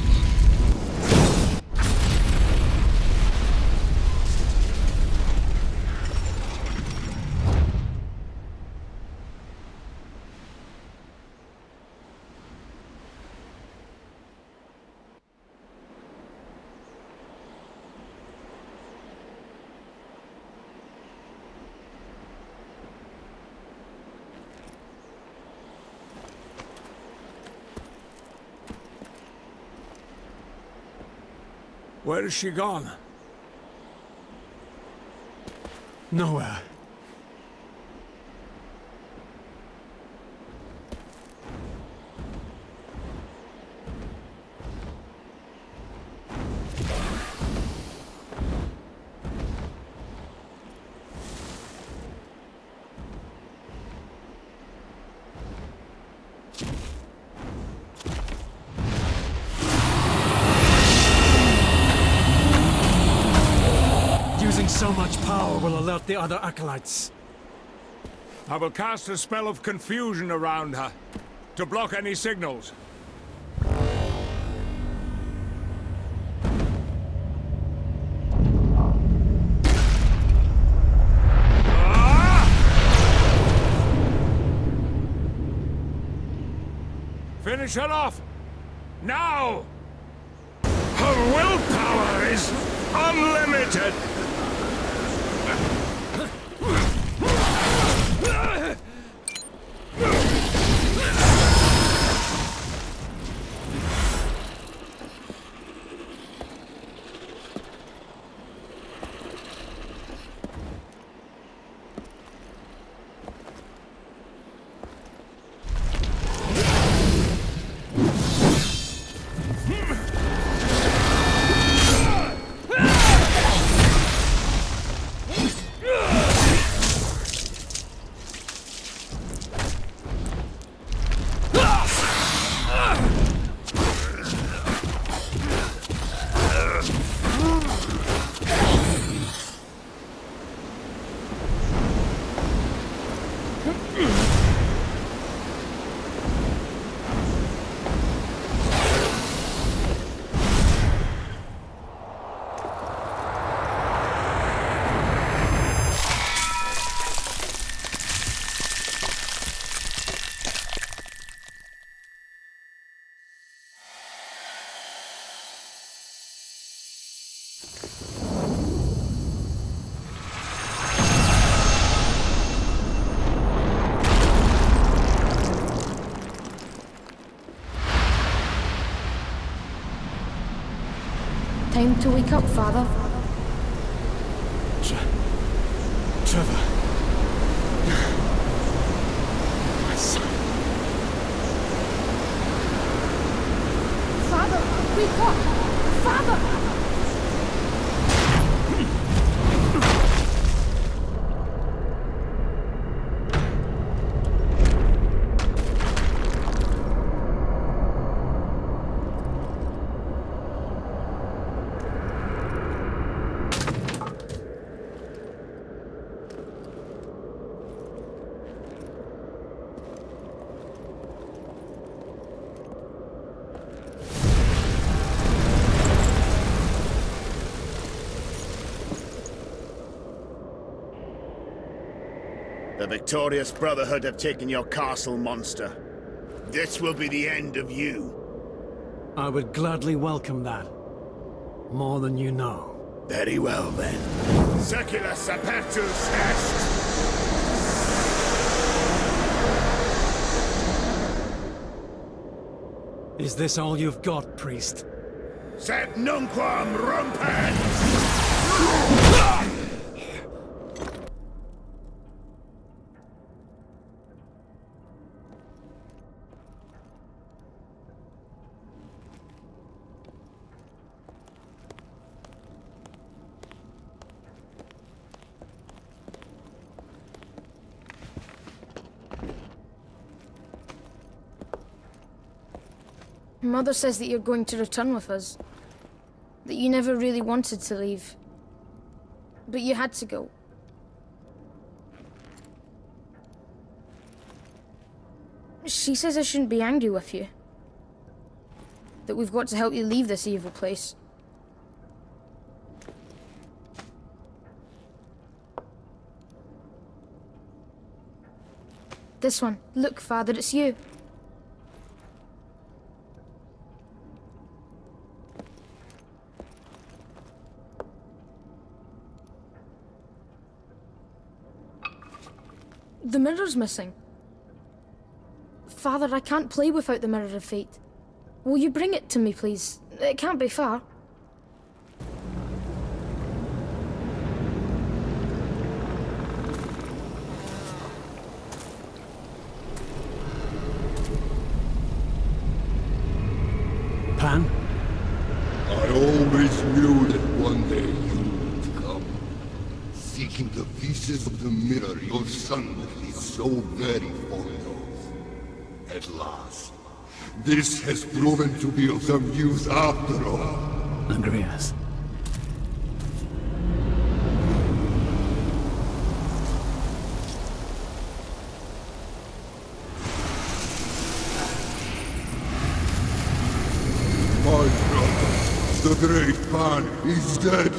Where is she gone? Nowhere. Using so much power will alert the other acolytes. I will cast a spell of confusion around her, to block any signals. Finish her off! Now! Her willpower is unlimited! Time to wake up, Father. Trevor. My son. Father, wake up! Father! The victorious Brotherhood have taken your castle, monster. This will be the end of you. I would gladly welcome that. More than you know. Very well, then. Seculus apertus est! Is this all you've got, priest? Sed nunquam rompens! Mother says that you're going to return with us. That you never really wanted to leave. But you had to go. She says I shouldn't be angry with you. That we've got to help you leave this evil place. This one. Look, Father, it's you. The mirror's missing. Father, I can't play without the Mirror of Fate. Will you bring it to me, please? It can't be far. Pan? I always knew that one day you would come. Seeking the pieces of the mirror your son is so very fond of. At last, this has proven to be of some use after all. Andreas. My brother, the great Pan, is dead.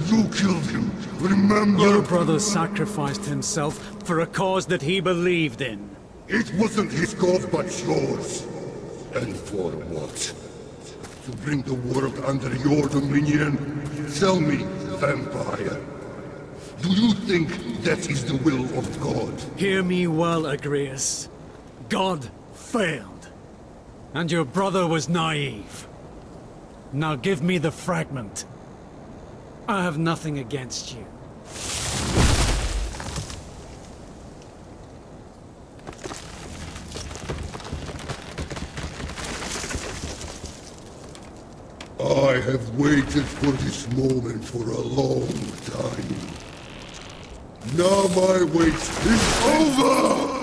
You killed him, remember? Your brother sacrificed himself for a cause that he believed in. It wasn't his cause, but yours. And for what? To bring the world under your dominion? Tell me, vampire. Do you think that is the will of God? Hear me well, Agrias. God failed. And your brother was naive. Now give me the fragment. I have nothing against you. I have waited for this moment for a long time. Now my wait is over!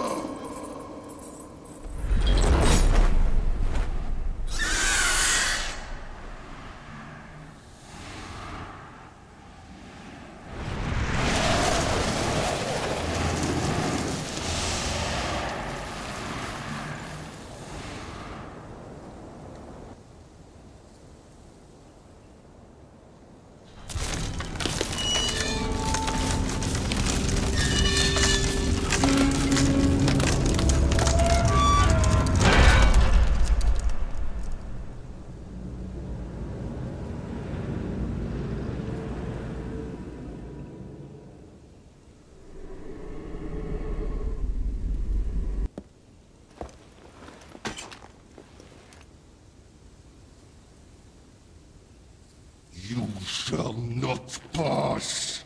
You shall not pass.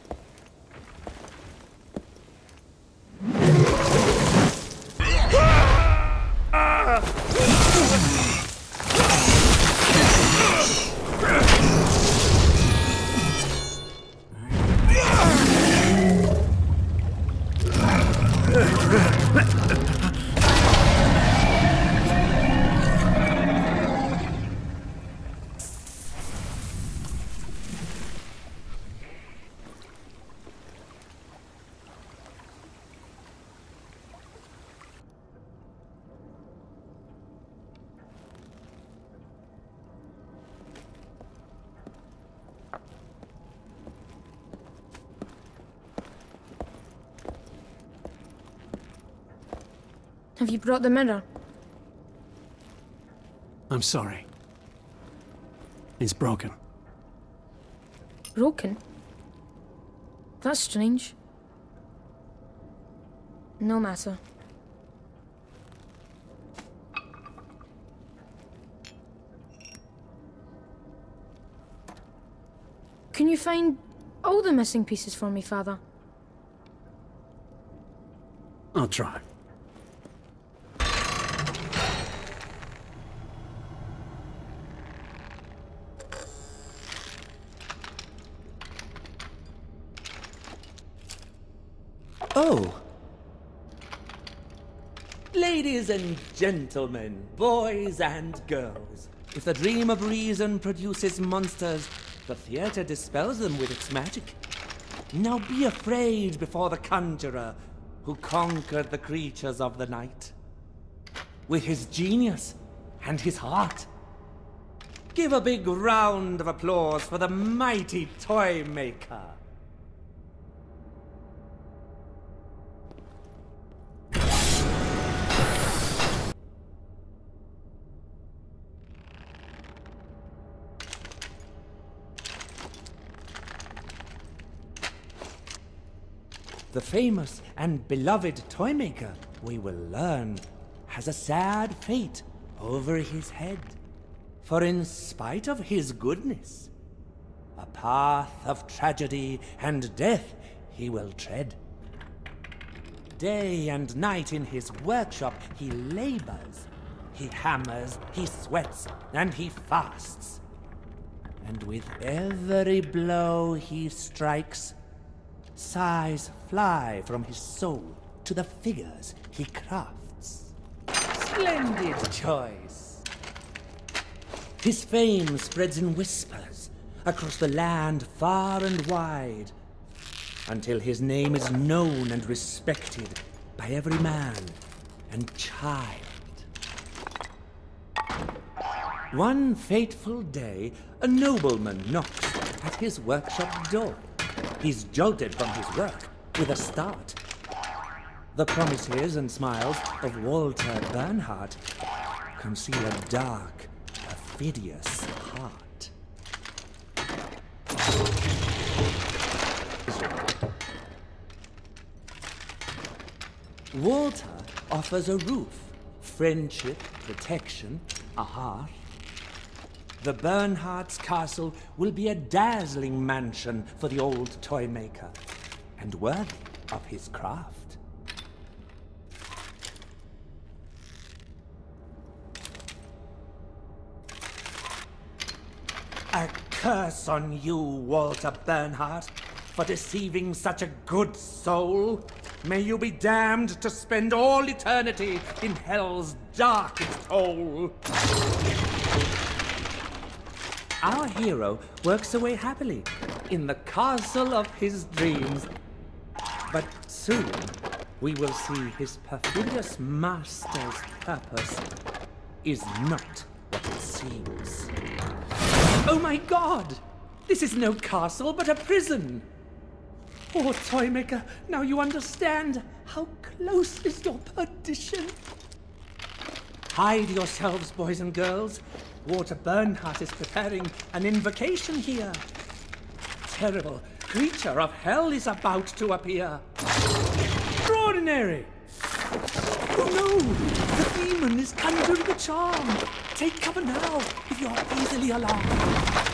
Have you brought the mirror? I'm sorry. It's broken. Broken? That's strange. No matter. Can you find all the missing pieces for me, Father? I'll try. Oh! Ladies and gentlemen, boys and girls, if the dream of reason produces monsters, the theater dispels them with its magic. Now be afraid before the conjurer who conquered the creatures of the night. With his genius and his heart. Give a big round of applause for the mighty toy maker. The famous and beloved toymaker, we will learn, has a sad fate over his head. For in spite of his goodness, a path of tragedy and death he will tread. Day and night in his workshop he labors. He hammers, he sweats, and he fasts. And with every blow he strikes, sighs fly from his soul to the figures he crafts. Splendid choice! His fame spreads in whispers across the land far and wide, until his name is known and respected by every man and child. One fateful day, a nobleman knocks at his workshop door. He's jolted from his work with a start. The promises and smiles of Walter Bernhardt conceal a dark, perfidious heart. Walter offers a roof, friendship, protection, a hearth. The Bernhardt's castle will be a dazzling mansion for the old toy maker, and worthy of his craft. A curse on you, Walter Bernhardt, for deceiving such a good soul. May you be damned to spend all eternity in hell's darkest hole. Our hero works away happily in the castle of his dreams. But soon we will see his perfidious master's purpose is not what it seems. Oh my God! This is no castle, but a prison! Poor Toymaker, now you understand how close is your perdition. Hide yourselves, boys and girls. Walter Bernhardt is preparing an invocation here. Terrible creature of hell is about to appear. Extraordinary! Oh no! The demon is conjuring a charm! Take cover now, if you're easily alarmed.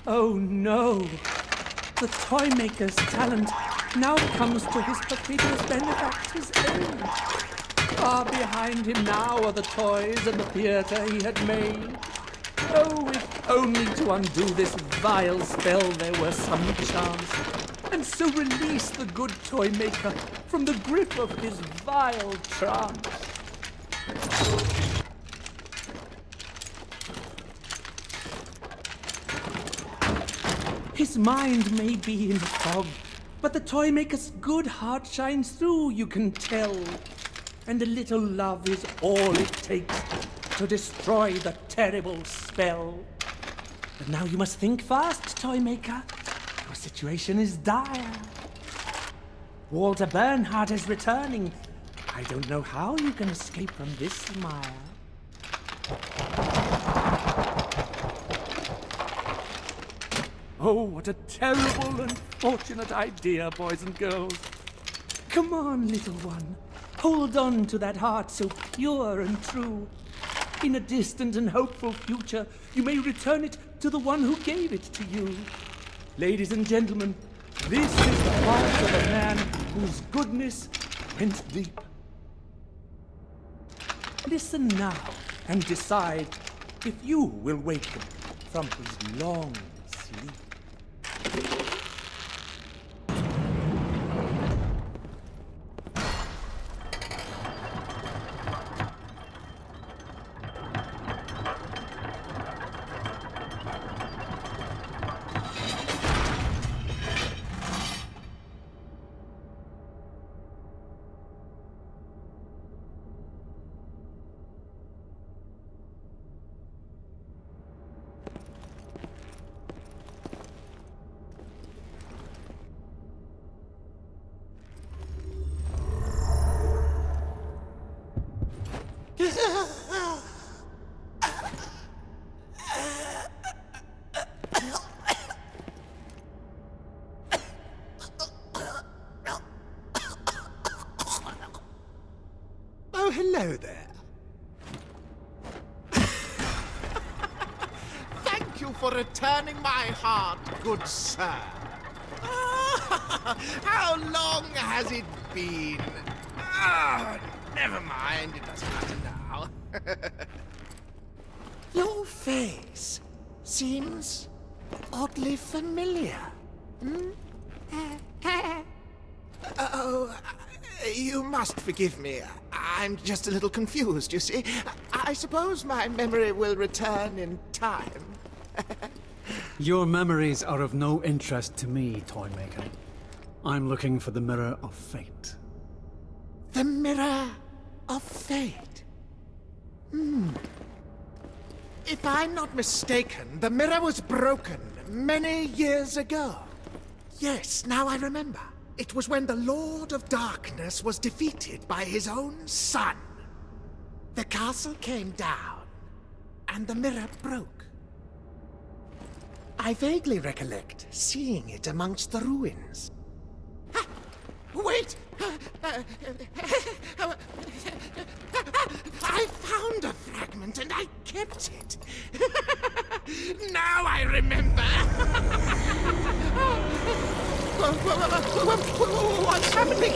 Oh no! The Toymaker's talent now comes to his perfidious benefactor's end. Far behind him now are the toys and the theater he had made. Oh, if only to undo this vile spell there were some chance, and so release the good Toymaker from the grip of his vile trance. His mind may be in fog, but the Toymaker's good heart shines through, you can tell. And a little love is all it takes to destroy the terrible spell. But now you must think fast, Toymaker. Your situation is dire. Walter Bernhardt is returning. I don't know how you can escape from this mire. Oh, what a terrible and fortunate idea, boys and girls. Come on, little one. Hold on to that heart so pure and true. In a distant and hopeful future, you may return it to the one who gave it to you. Ladies and gentlemen, this is the heart of a man whose goodness went deep. Listen now and decide if you will wake him from his long sleep. Oh, hello there. Thank you for returning my heart, good sir. How long has it been? Never mind, it doesn't matter now. Your face seems oddly familiar. Oh, you must forgive me. I'm just a little confused, you see. I suppose my memory will return in time. Your memories are of no interest to me, Toymaker. I'm looking for the Mirror of Fate. The Mirror of Fate? If I'm not mistaken, the mirror was broken many years ago. Yes, now I remember. It was when the Lord of Darkness was defeated by his own son. The castle came down, and the mirror broke. I vaguely recollect seeing it amongst the ruins. Wait! I found a fragment and I kept it. Now I remember. What's happening?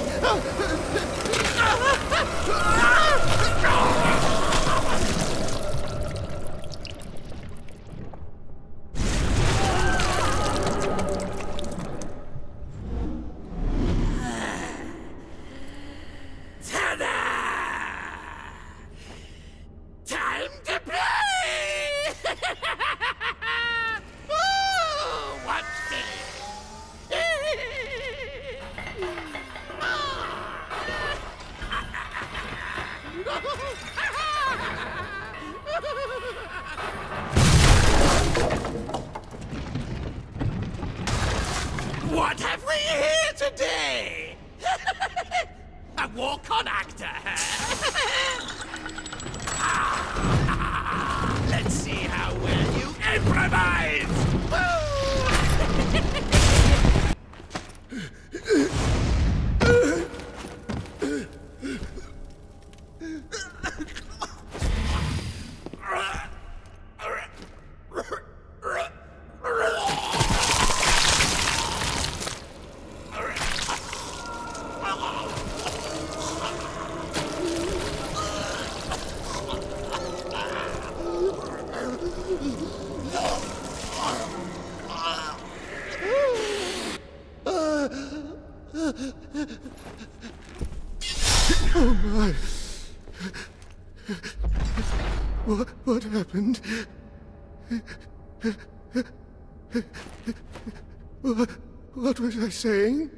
What have we here today? A walk-on actor, huh? Let's see how well you improvise! Oh my. What happened? What was I saying?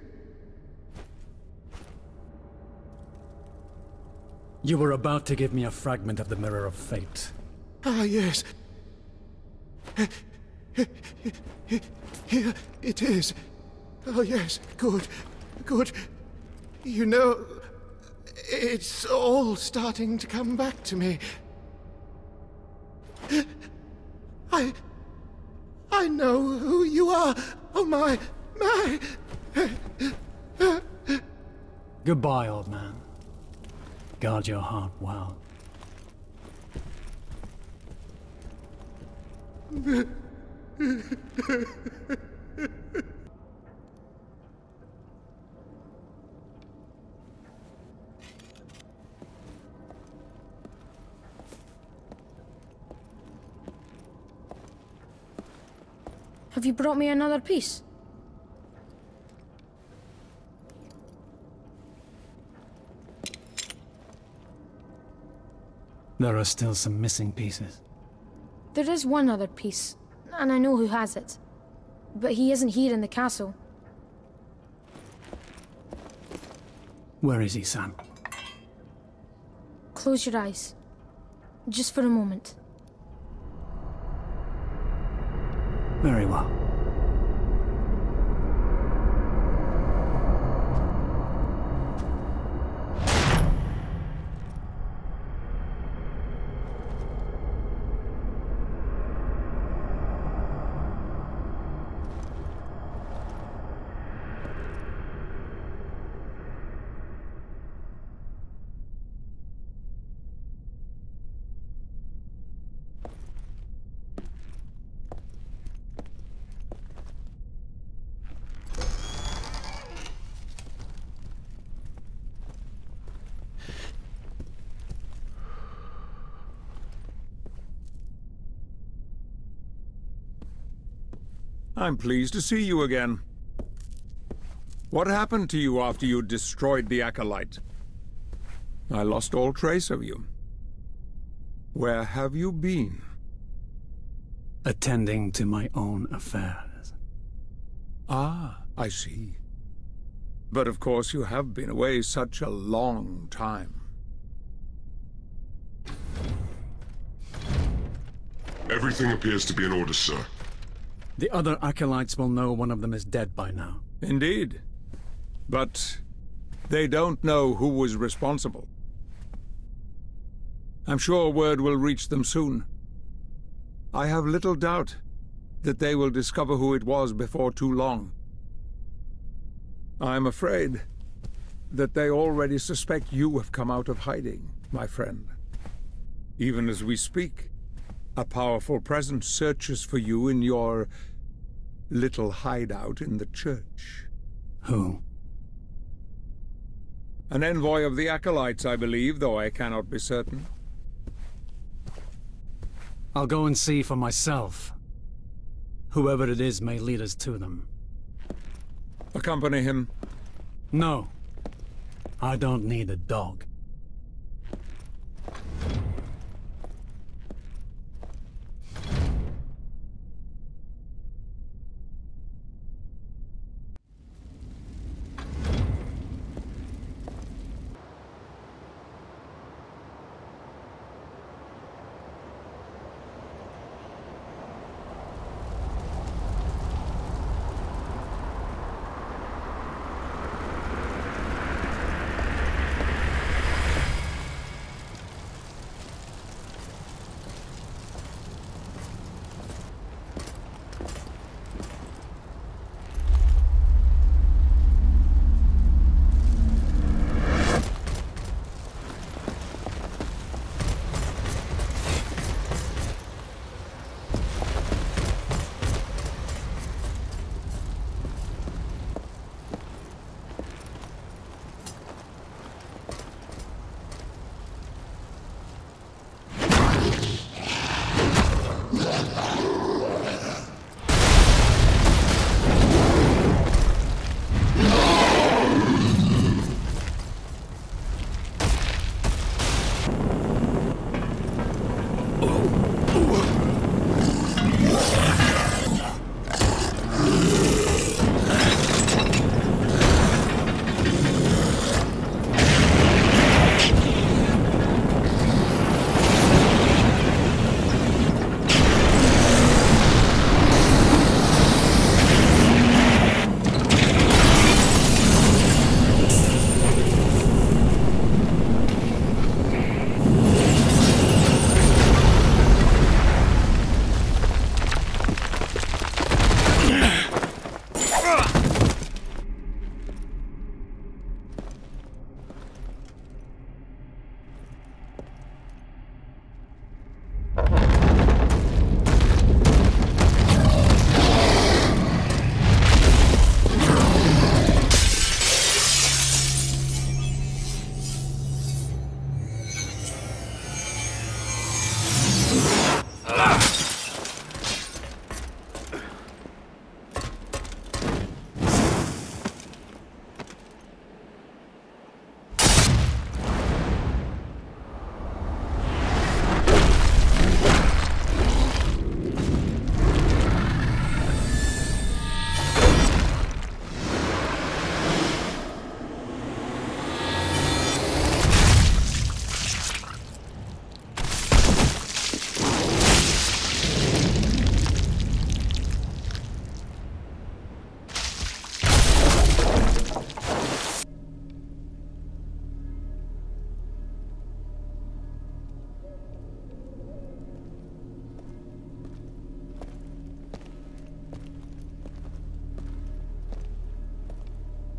You were about to give me a fragment of the Mirror of Fate. Ah, yes. Here it is. Oh, yes. Good. Good. You know, it's all starting to come back to me. I know who you are. Oh, my. Goodbye, old man. Guard your heart well. Have you brought me another piece? There are still some missing pieces. There is one other piece, and I know who has it. But he isn't here in the castle. Where is he, son? Close your eyes. Just for a moment. Very well. I'm pleased to see you again. What happened to you after you destroyed the Acolyte? I lost all trace of you. Where have you been? Attending to my own affairs. Ah, I see. But of course you have been away such a long time. Everything appears to be in order, sir. The other acolytes will know one of them is dead by now. Indeed. But they don't know who was responsible. I'm sure word will reach them soon. I have little doubt that they will discover who it was before too long. I'm afraid that they already suspect you have come out of hiding, my friend. Even as we speak, a powerful presence searches for you in your little hideout in the church. Who? An envoy of the Acolytes, I believe, though I cannot be certain. I'll go and see for myself. Whoever it is may lead us to them. Accompany him? No. I don't need a dog.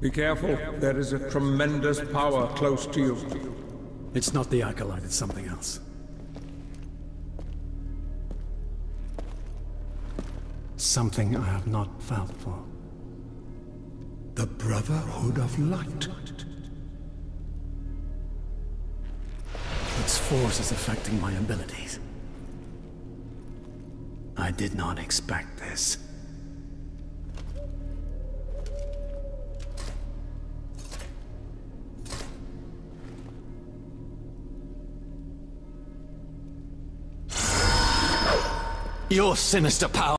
Be careful. There is a tremendous power close to you. It's not the Acolyte, it's something else. Something I have not felt for. The Brotherhood of Light. Its force is affecting my abilities. I did not expect this. Your sinister power.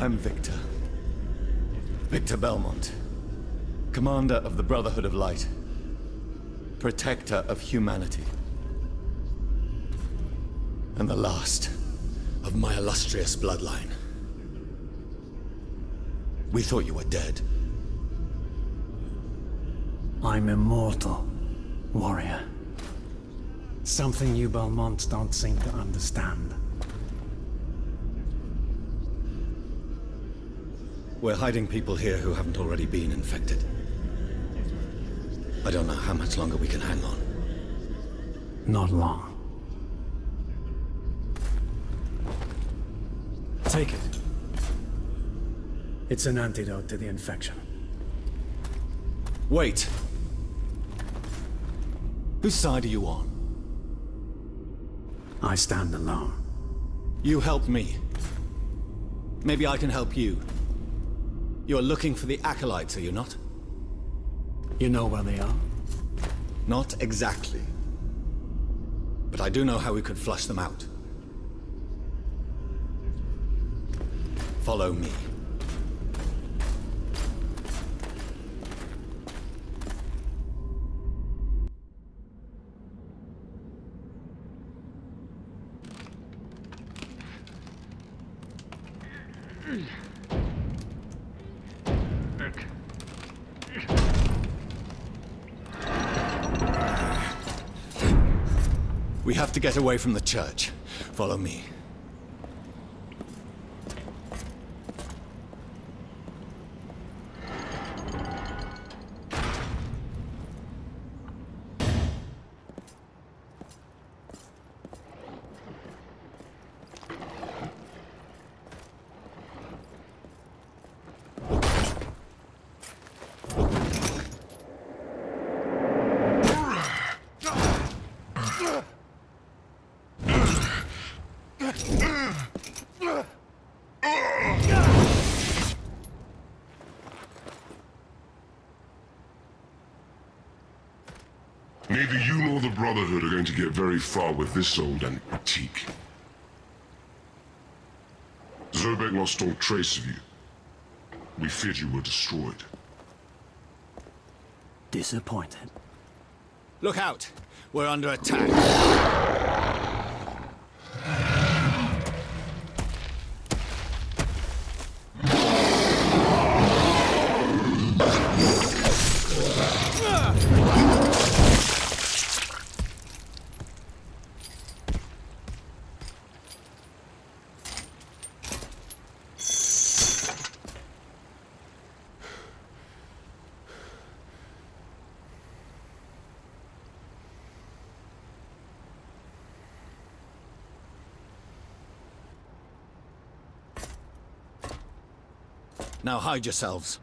I'm Victor. Victor Belmont. Commander of the Brotherhood of Light. Protector of humanity. And the last of my illustrious bloodline. We thought you were dead. I'm immortal, warrior. Something you Belmonts don't seem to understand. We're hiding people here who haven't already been infected. I don't know how much longer we can hang on. Not long. Take it. It's an antidote to the infection. Wait! Whose side are you on? I stand alone. You helped me. Maybe I can help you. You're looking for the Acolytes, are you not? You know where they are? Not exactly. But I do know how we could flush them out. Follow me. We have to get away from the church. Follow me. Brotherhood are going to get very far with this old antique. Zobek lost all trace of you. We feared you were destroyed. Disappointed. Look out! We're under attack. Now hide yourselves.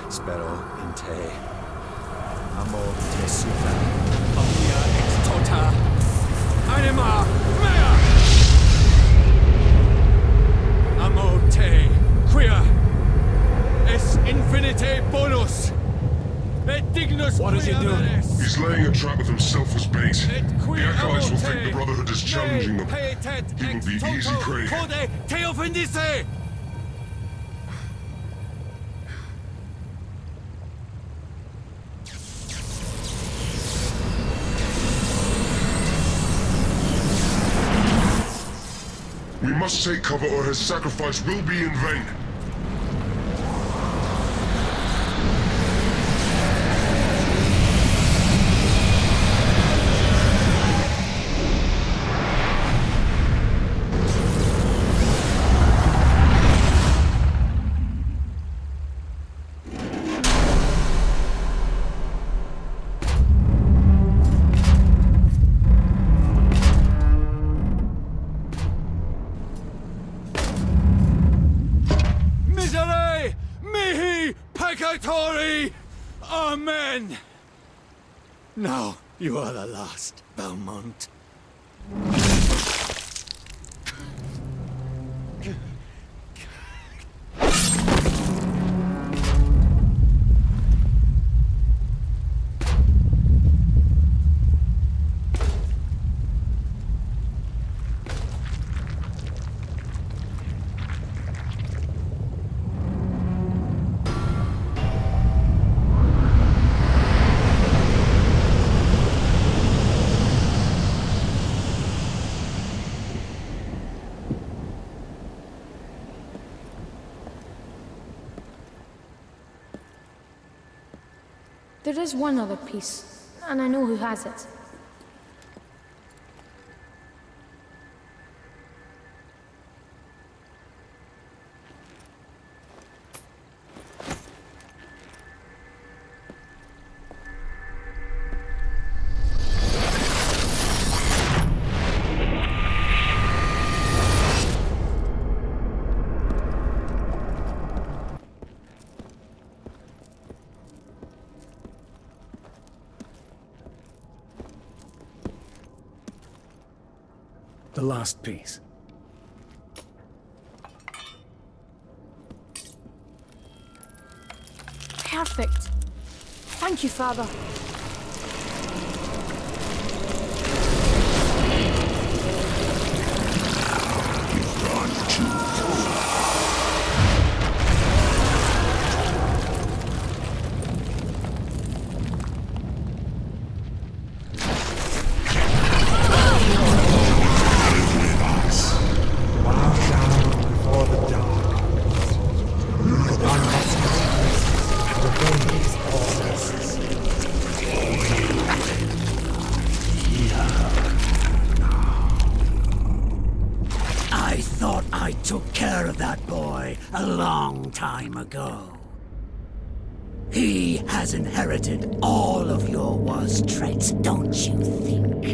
Spero in te. Amor te suda. Omnia ex tota. Anima mea! Amo te, quia, es infinite bonus, et dignus. What is he doing? He's laying a trap with himself as bait. The Acolytes will think the Brotherhood is challenging them. He will be easy prey. Te offendisse! We must take cover or his sacrifice will be in vain. Amen! Now you are the last, Belmont. There is one other piece, and I know who has it. The last piece. Perfect. Thank you, Father. Time ago. He has inherited all of your worst traits, don't you think?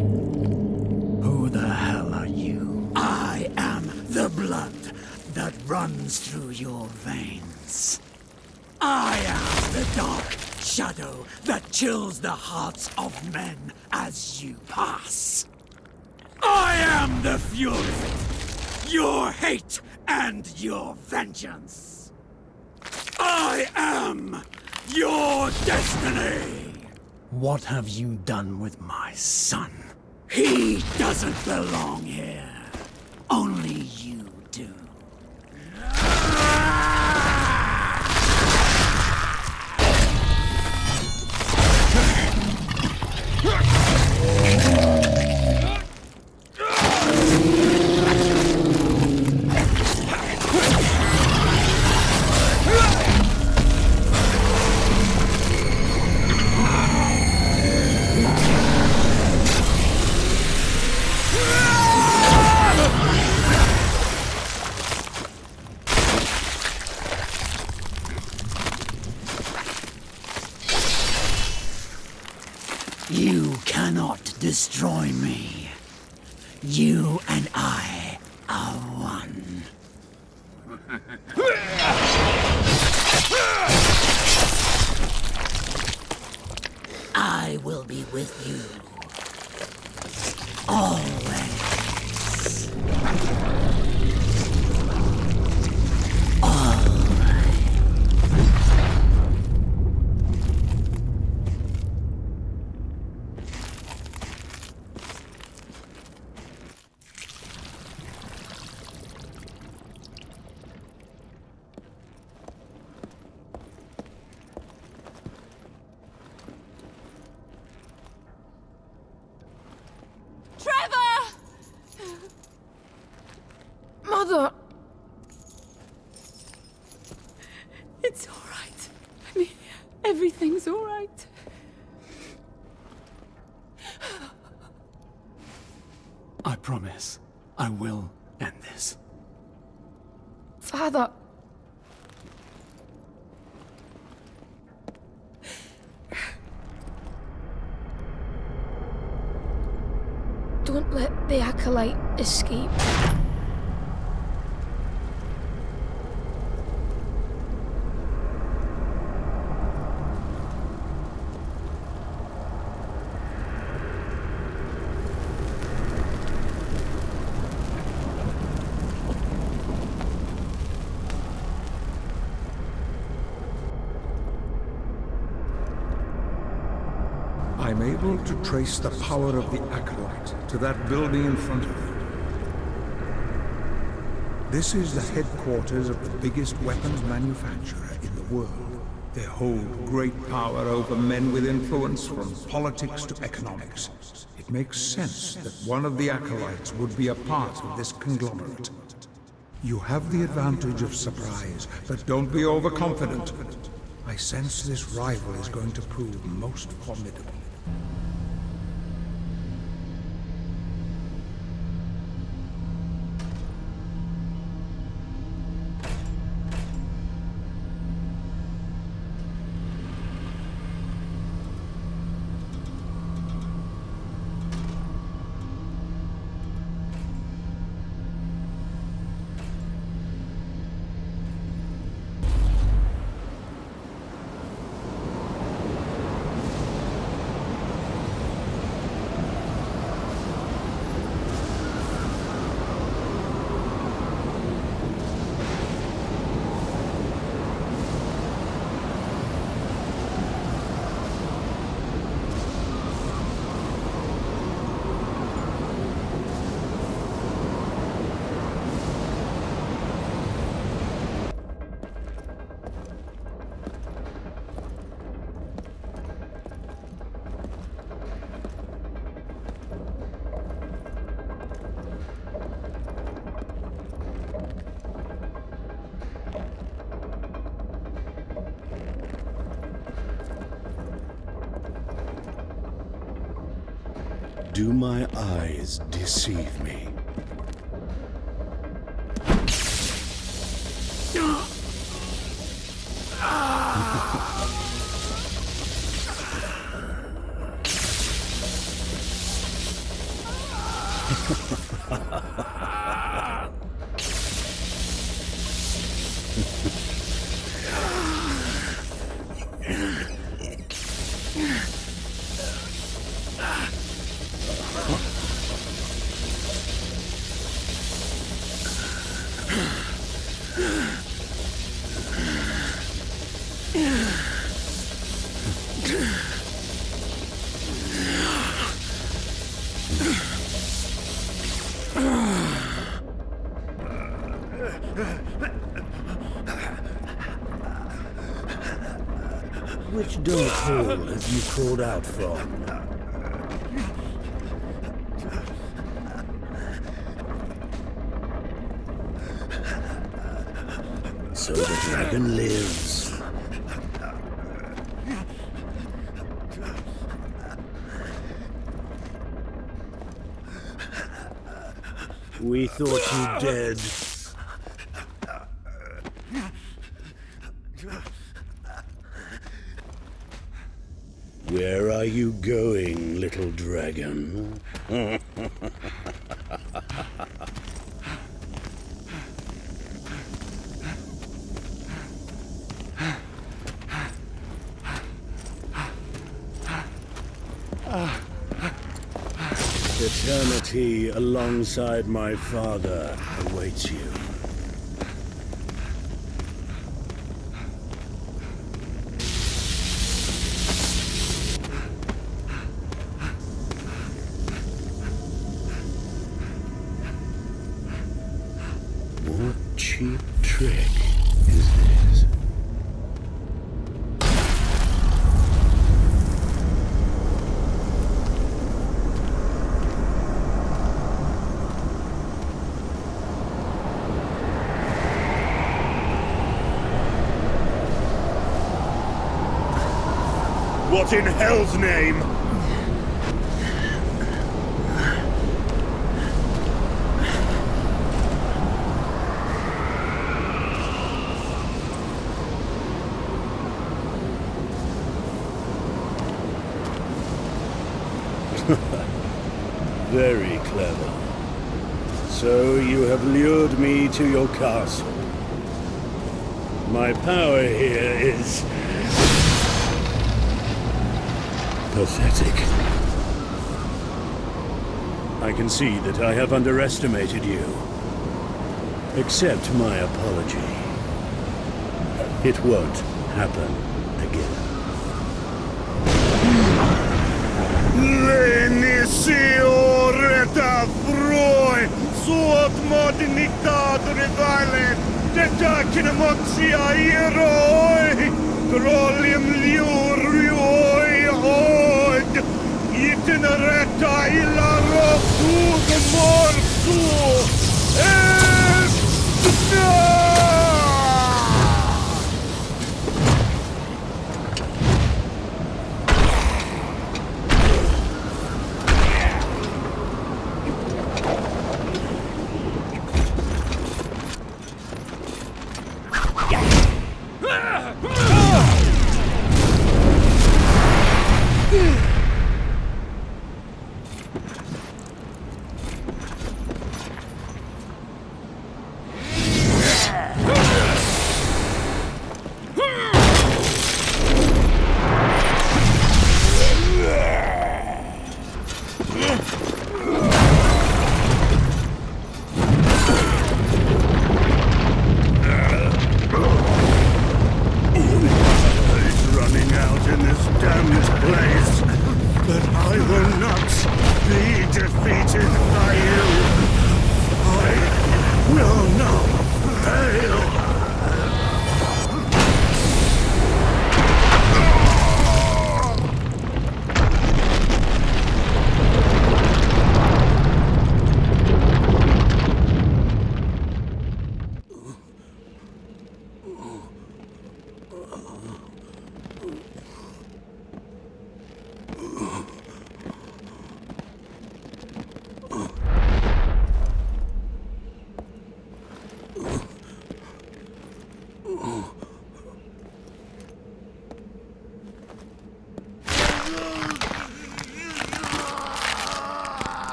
Who the hell are you? I am the blood that runs through your veins. distance. I am the dark shadow that chills the hearts of men as you pass. I am the fury, your hate and your vengeance. I am your destiny. What have you done with my son? He doesn't belong here. Only you do. You cannot destroy me. You and I are one. I will be with you. Always. Mother! It's all right. I mean, everything's all right. I promise I will end this. Father! Don't let the Acolyte escape. I'm able to trace the power of the Acolyte to that building in front of you. This is the headquarters of the biggest weapons manufacturer in the world. They hold great power over men with influence from politics to economics. It makes sense that one of the Acolytes would be a part of this conglomerate. You have the advantage of surprise, but don't be overconfident. I sense this rival is going to prove most formidable. Do my eyes deceive me? Which dark hole have you crawled out from? So the dragon lives. We thought you dead. Where are you going, little dragon? Eternity alongside my father awaits you. What cheap trick is this? What in hell's name? Very clever. So you have lured me to your castle. My power here is pathetic. I can see that I have underestimated you. Accept my apology. It won't happen again. Lenisioreta froi, suot modernitator valen, tetakin emotsia eroi, grollim liurioi od, itinereta ilaro morsu,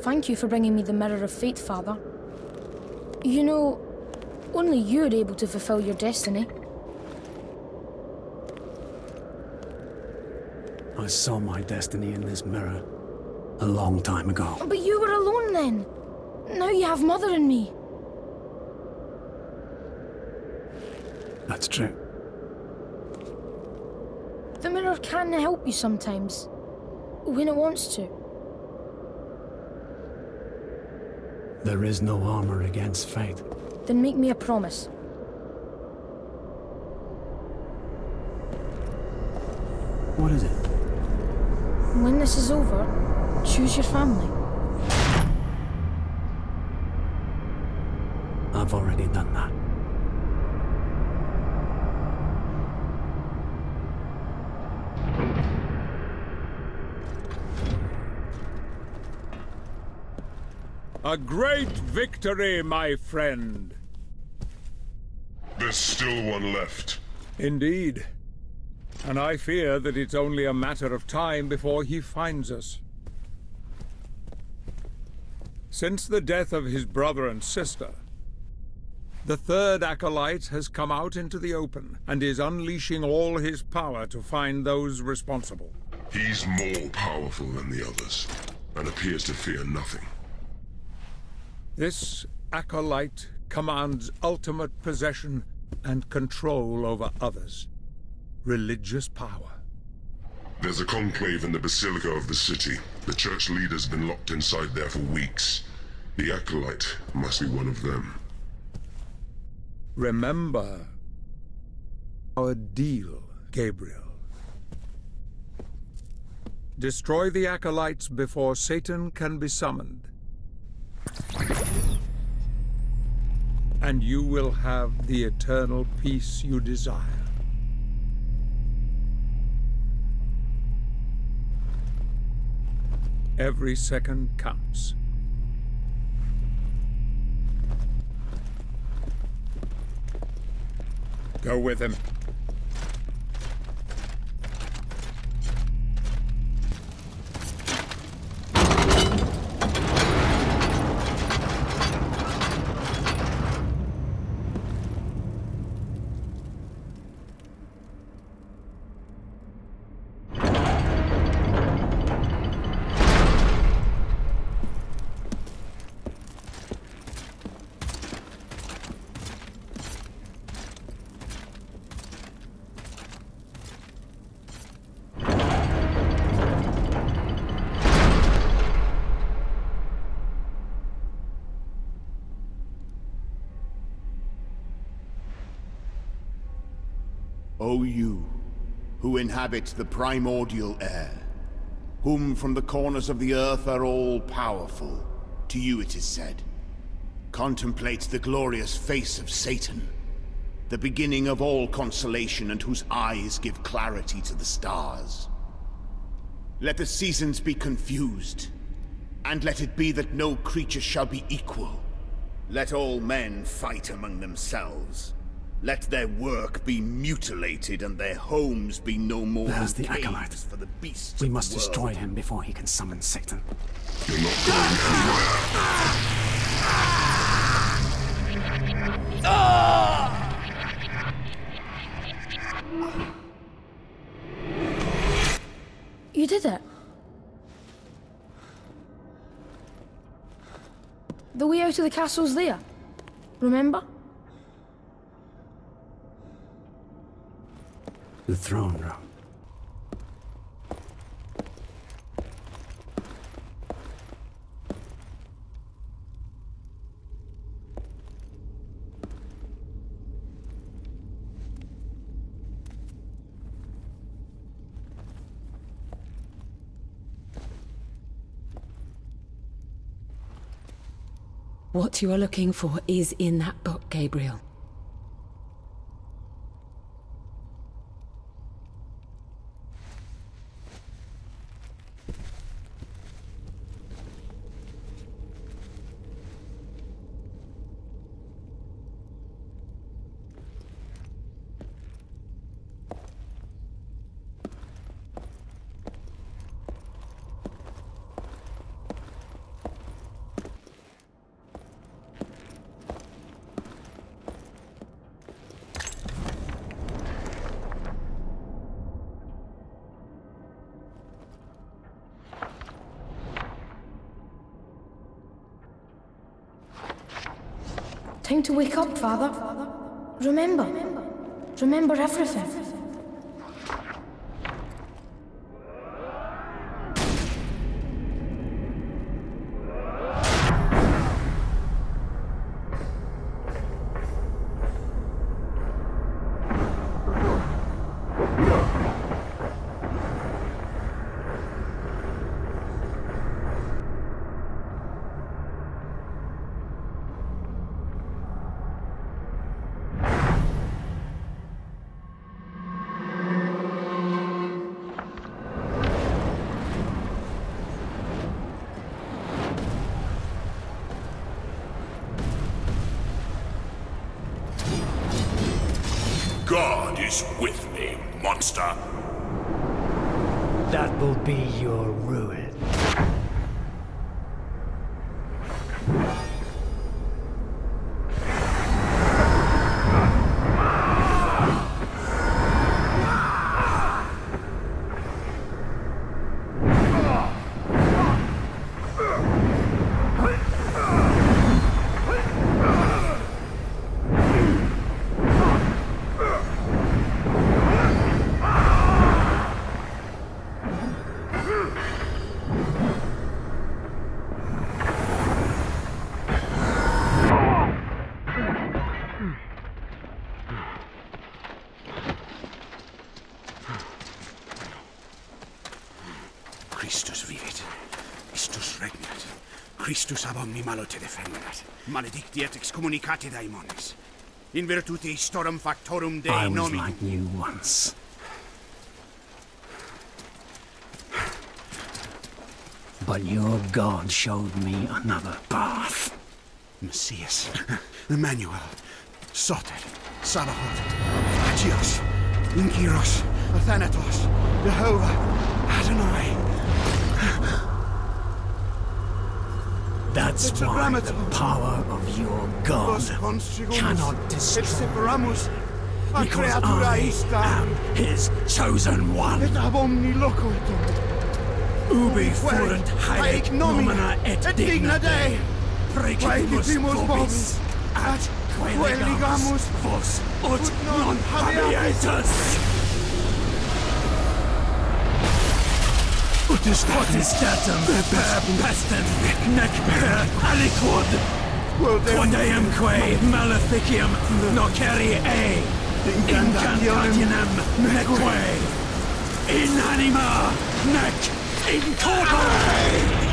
Thank you for bringing me the Mirror of Fate, Father. You know, only you're able to fulfill your destiny. I saw my destiny in this mirror a long time ago. But you were alone then. Now you have Mother and me. That's true. The mirror can help you sometimes, when it wants to. There is no armor against fate. Then make me a promise. What is it? When this is over, choose your family. I've already done that. A great victory, my friend. There's still one left. Indeed. And I fear that it's only a matter of time before he finds us. Since the death of his brother and sister, the third acolyte has come out into the open and is unleashing all his power to find those responsible. He's more powerful than the others, and appears to fear nothing. This acolyte commands ultimate possession and control over others. Religious power. There's a conclave in the Basilica of the city. The church leader's been locked inside there for weeks. The acolyte must be one of them. Remember our deal, Gabriel. Destroy the acolytes before Satan can be summoned. And you will have the eternal peace you desire. Every second counts. Go with him. O you, who inhabit the primordial air, whom from the corners of the earth are all powerful, to you it is said, contemplate the glorious face of Satan, the beginning of all consolation and whose eyes give clarity to the stars. Let the seasons be confused, and let it be that no creature shall be equal. Let all men fight among themselves. Let their work be mutilated and their homes be no more There's than the acolyte. caves for the beasts We of must the world. destroy him before he can summon Satan. You're not going You did it. The way out of the castle's there. Remember? The throne room. What you are looking for is in that book, Gabriel. Time to wake up, Father. Remember. Remember everything. God is with me, monster. That will be your ruin. Christus vivit. Christus regnat. Christus ab omni malo te defendat. Maledictiet excommunicate daemones. In virtute istorum factorum Dei I was nomini. like you once. But your God showed me another path. Messias, Emmanuel, Soter, Sabaoth, Agios, Inkyros, Athanatos, Jehovah, Adonai. That's why the power of your God cannot destroy me. Because I am his chosen one. Ubi fuerunt haec nomina et digna Dei. Praecipimus vobis, at quae legamus vos ut non habietus. Ut est datum per pestem, nec per aliquod. Quod eamque maleficium nocere incantationem neque in anima nec in corpore.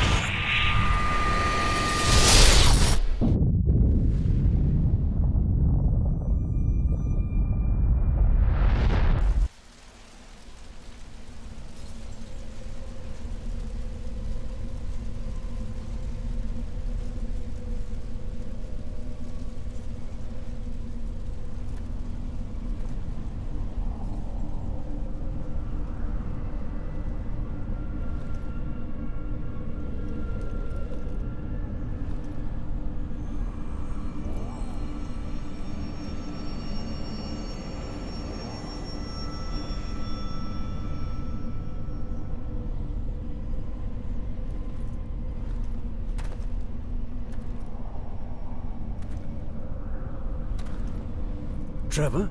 Trevor?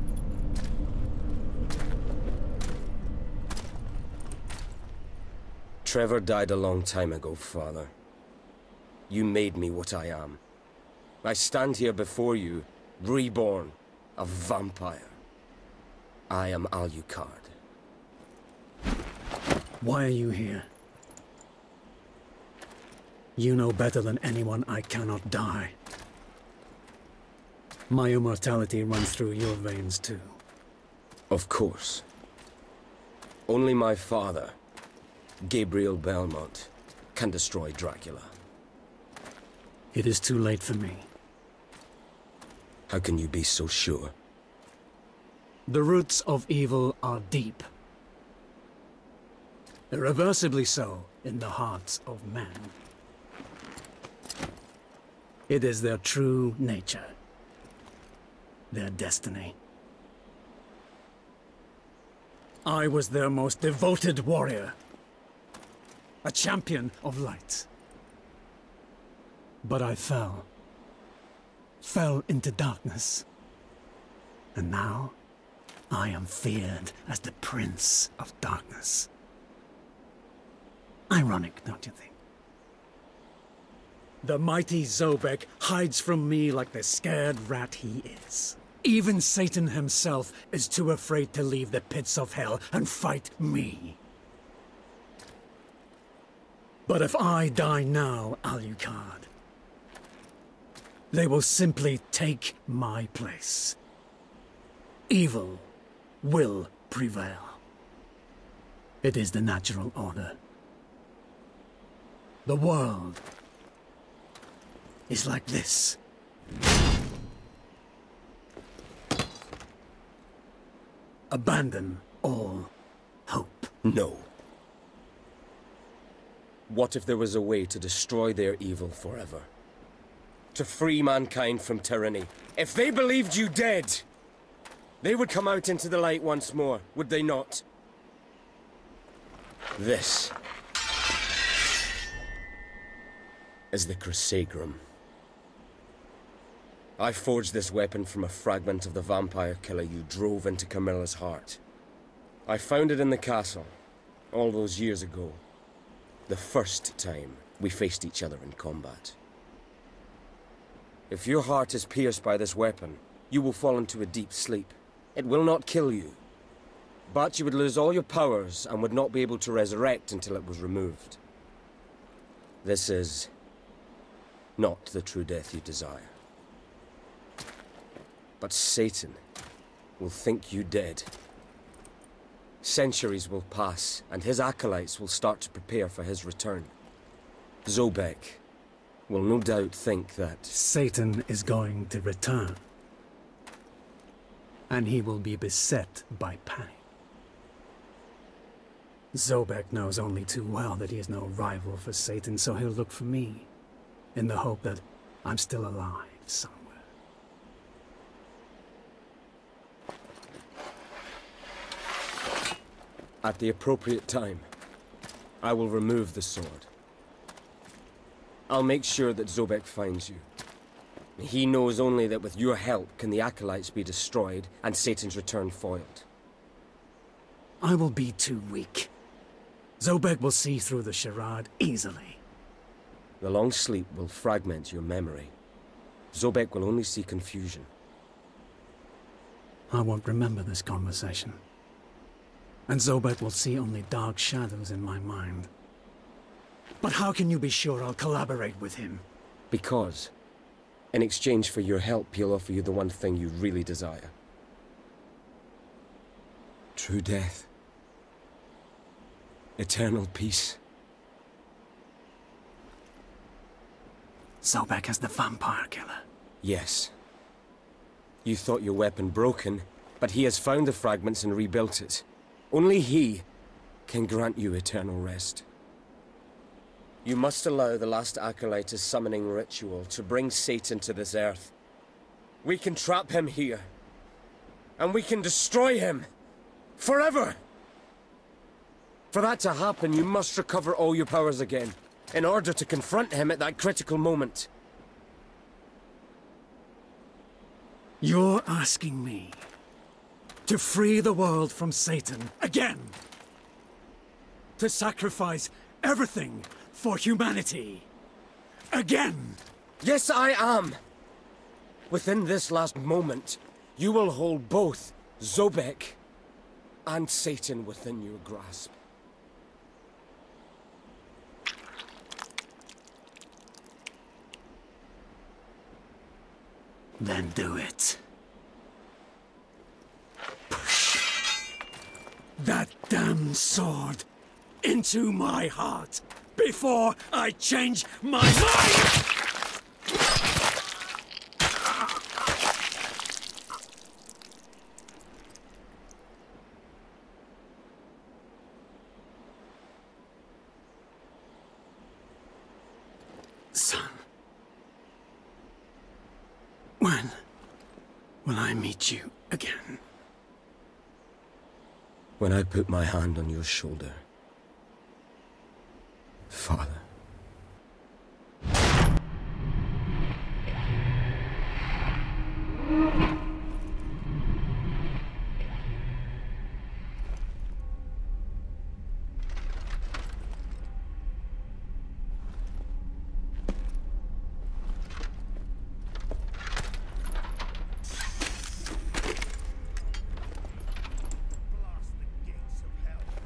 Trevor died a long time ago, Father. You made me what I am. I stand here before you, reborn, a vampire. I am Alucard. Why are you here? You know better than anyone I cannot die. My immortality runs through your veins too. Of course. Only my father, Gabriel Belmont, can destroy Dracula. It is too late for me. How can you be so sure? The roots of evil are deep. Irreversibly so in the hearts of men. It is their true nature. Their destiny. I was their most devoted warrior. A champion of light. But I fell. fell into darkness. And now, I am feared as the Prince of Darkness. Ironic, don't you think? The mighty Zobek hides from me like the scared rat he is. Even Satan himself is too afraid to leave the pits of hell and fight me. But if I die now, Alucard, they will simply take my place. Evil will prevail. It is the natural order. The world is like this. Abandon all hope. No. What if there was a way to destroy their evil forever? To free mankind from tyranny? If they believed you dead, they would come out into the light once more, would they not? This is the Crusaegrum. I forged this weapon from a fragment of the vampire killer you drove into Camilla's heart. I found it in the castle, all those years ago. The first time we faced each other in combat. If your heart is pierced by this weapon, you will fall into a deep sleep. It will not kill you, but you would lose all your powers and would not be able to resurrect until it was removed. This is not the true death you desire. But Satan will think you dead. Centuries will pass, and his acolytes will start to prepare for his return. Zobek will no doubt think that Satan is going to return. And he will be beset by panic. Zobek knows only too well that he is no rival for Satan, so he'll look for me, in the hope that I'm still alive somewhere. at the appropriate time, I will remove the sword. I'll make sure that Zobek finds you. He knows only that with your help can the Acolytes be destroyed and Satan's return foiled. I will be too weak. Zobek will see through the charade easily. The long sleep will fragment your memory. Zobek will only see confusion. I won't remember this conversation. And Zobek will see only dark shadows in my mind. But how can you be sure I'll collaborate with him? Because, in exchange for your help, he'll offer you the one thing you really desire. True death. Eternal peace. Zobek has the vampire killer. Yes. You thought your weapon broken, but he has found the fragments and rebuilt it. Only he can grant you eternal rest. You must allow the last Acolyte's summoning ritual to bring Satan to this earth. We can trap him here. And we can destroy him. Forever! For that to happen, you must recover all your powers again, in order to confront him at that critical moment. You're asking me to free the world from Satan again? To sacrifice everything for humanity again? Yes, I am! Within this last moment, you will hold both Zobek and Satan within your grasp. Then do it. Push that damn sword into my heart before I change my mind! Son. When will I meet you again? When I put my hand on your shoulder, Father.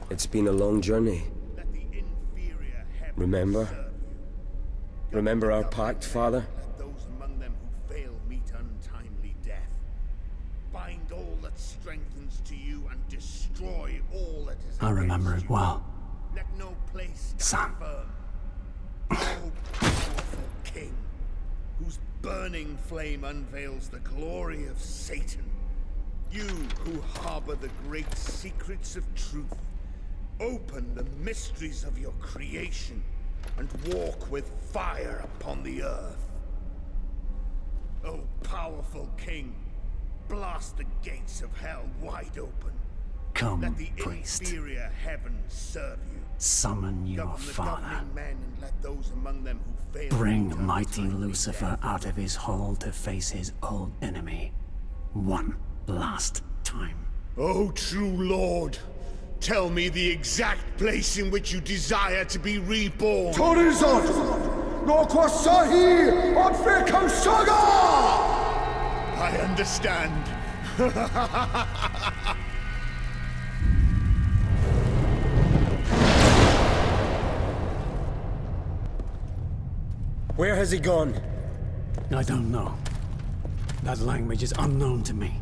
It's been a long journey. Remember? Remember our pact, Father? Let those among them who fail meet untimely death. Bind all that strengthens to you and destroy all that is. I remember it well. Let no place Son. firm. O powerful king, whose burning flame unveils the glory of Satan. You who harbor the great secrets of truth. Open the mysteries of your creation and walk with fire upon the earth. O powerful king, blast the gates of hell wide open. Come, let the priest. inferior heavens serve you. Summon your Govern the father. governing men and let those among them who fail Bring meet mighty untimely Lucifer death. out of his hole to face his old enemy. One last time. O true Lord, tell me the exact place in which you desire to be reborn. Torizot! Nokwasahi Odfekasaga! I understand. Where has he gone? I don't know. That language is unknown to me.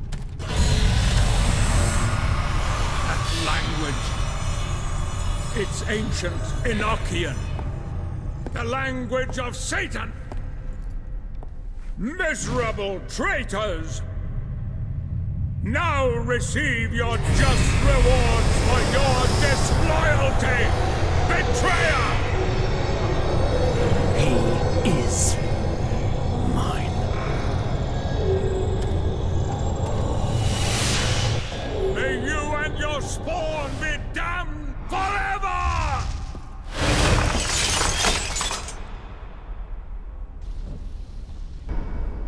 Language. It's ancient Enochian. The language of Satan. Miserable traitors! Now receive your just rewards for your disloyalty! Betrayer! He is mine. May you and your spawn be damned forever!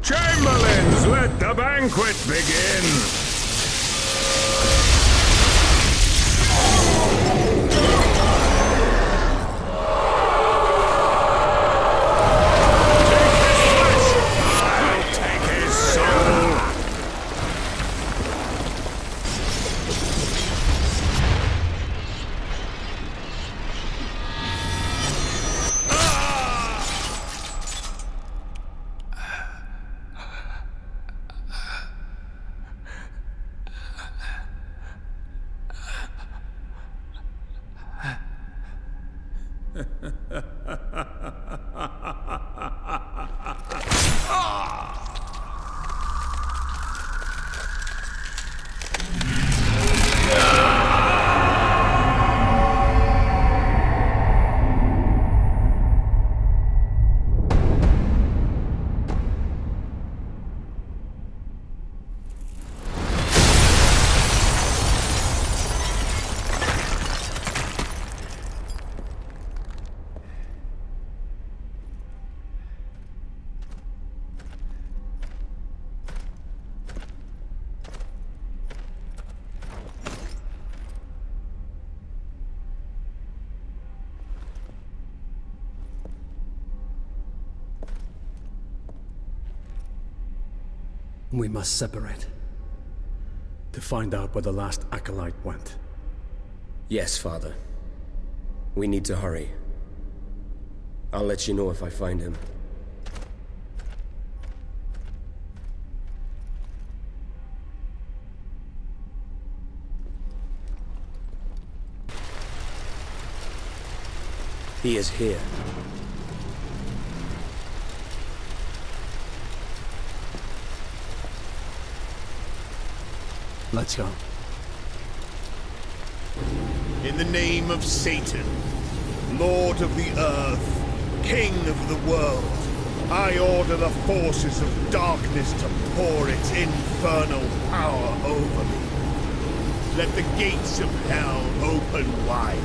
Chamberlains, let the banquet begin! We must separate. To find out where the last acolyte went. Yes, Father. We need to hurry. I'll let you know if I find him. He is here. Let's go. In the name of Satan, Lord of the Earth, King of the world, I order the forces of darkness to pour its infernal power over me. Let the gates of hell open wide.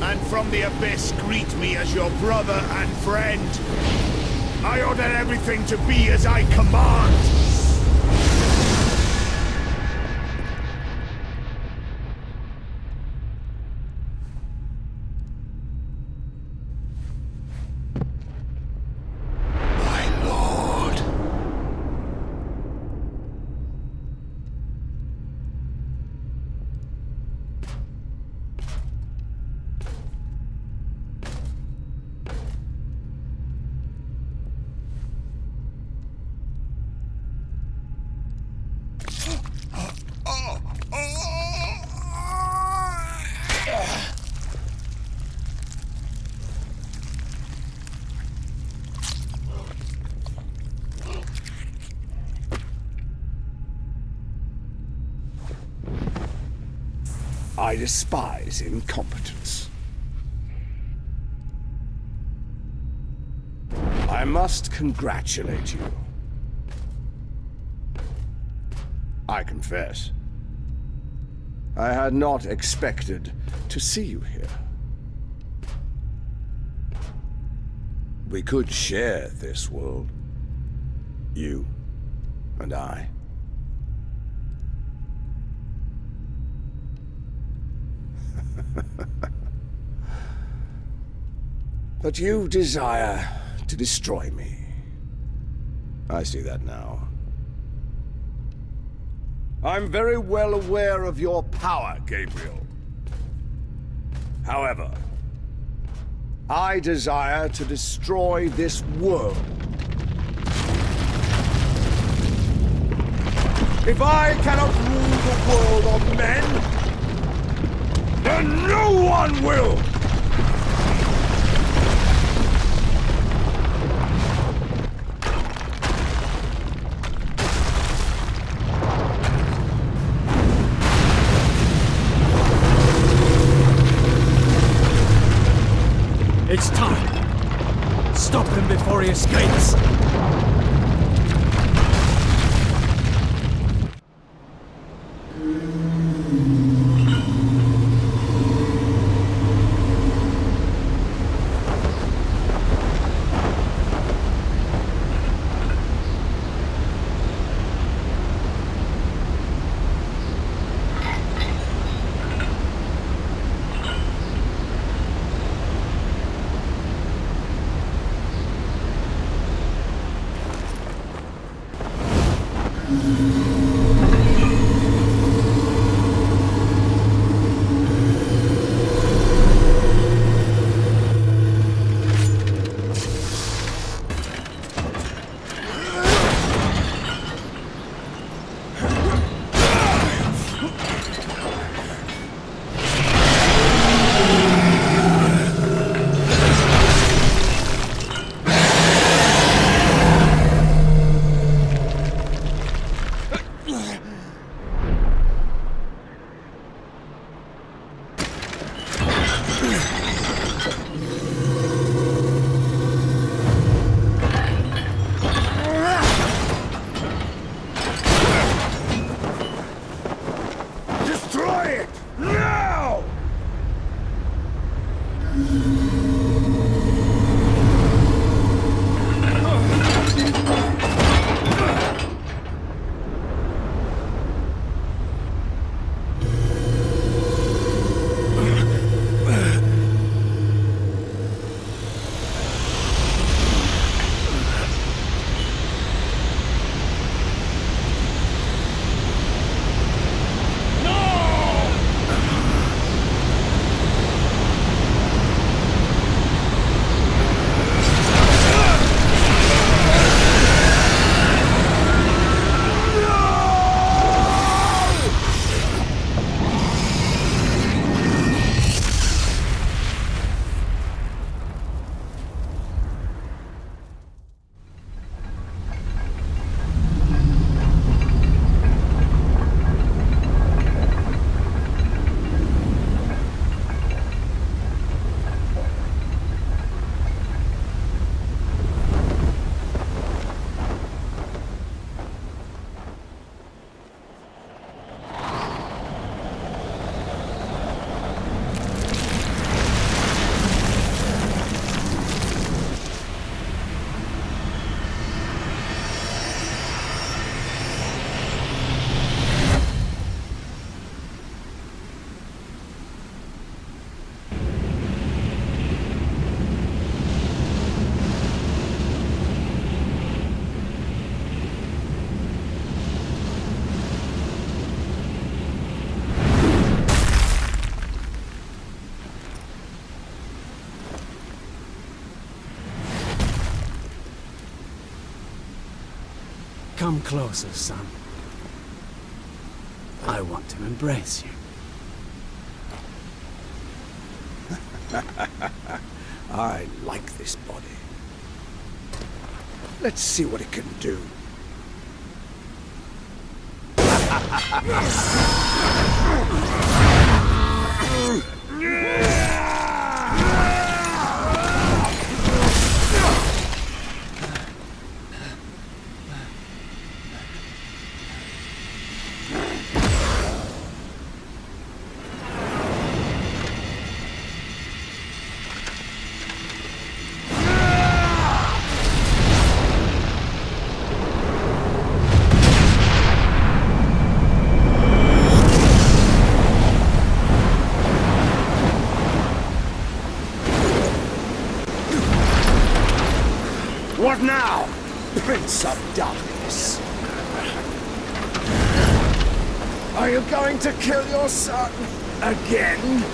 And from the abyss greet me as your brother and friend. I order everything to be as I command. I despise incompetence. I must congratulate you. I confess, I had not expected to see you here. We could share this world, you and I. But you desire to destroy me. I see that now. I'm very well aware of your power, Gabriel. However, I desire to destroy this world. If I cannot rule the world of men, then no one will! It's time. Stop him before he escapes. Come closer, son. I want to embrace you. I like this body. Let's see what it can do. What now, Prince of Darkness? Are you going to kill your son again?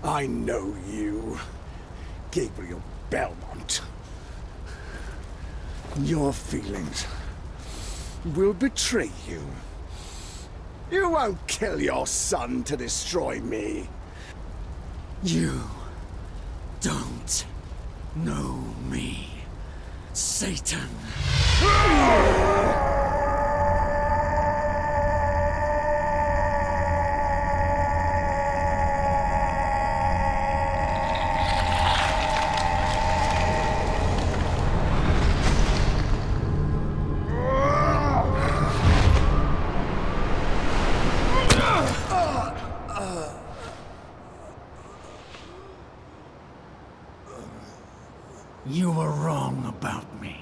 I know you, Gabriel Belmont. Your feelings will betray you. You won't kill your son to destroy me. You don't know me, Satan. You were wrong about me.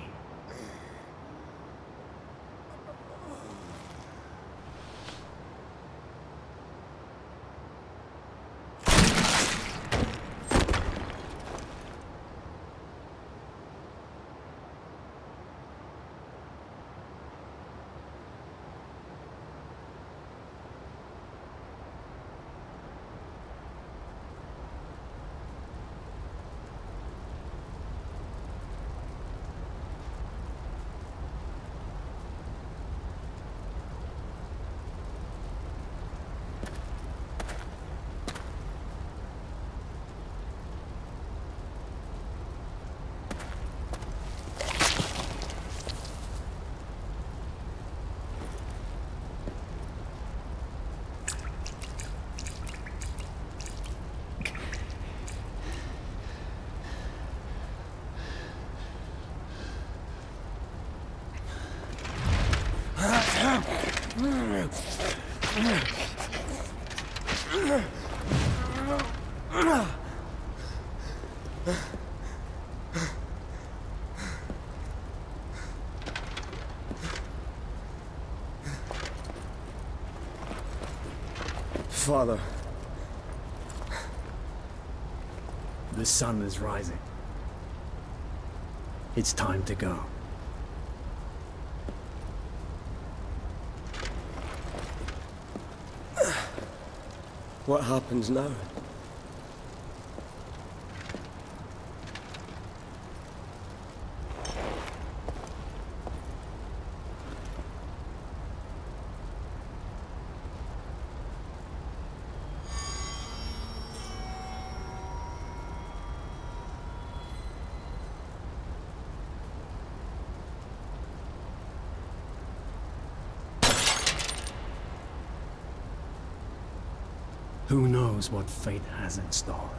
Father. The sun is rising. It's time to go. What happens now? Who knows what fate has in store?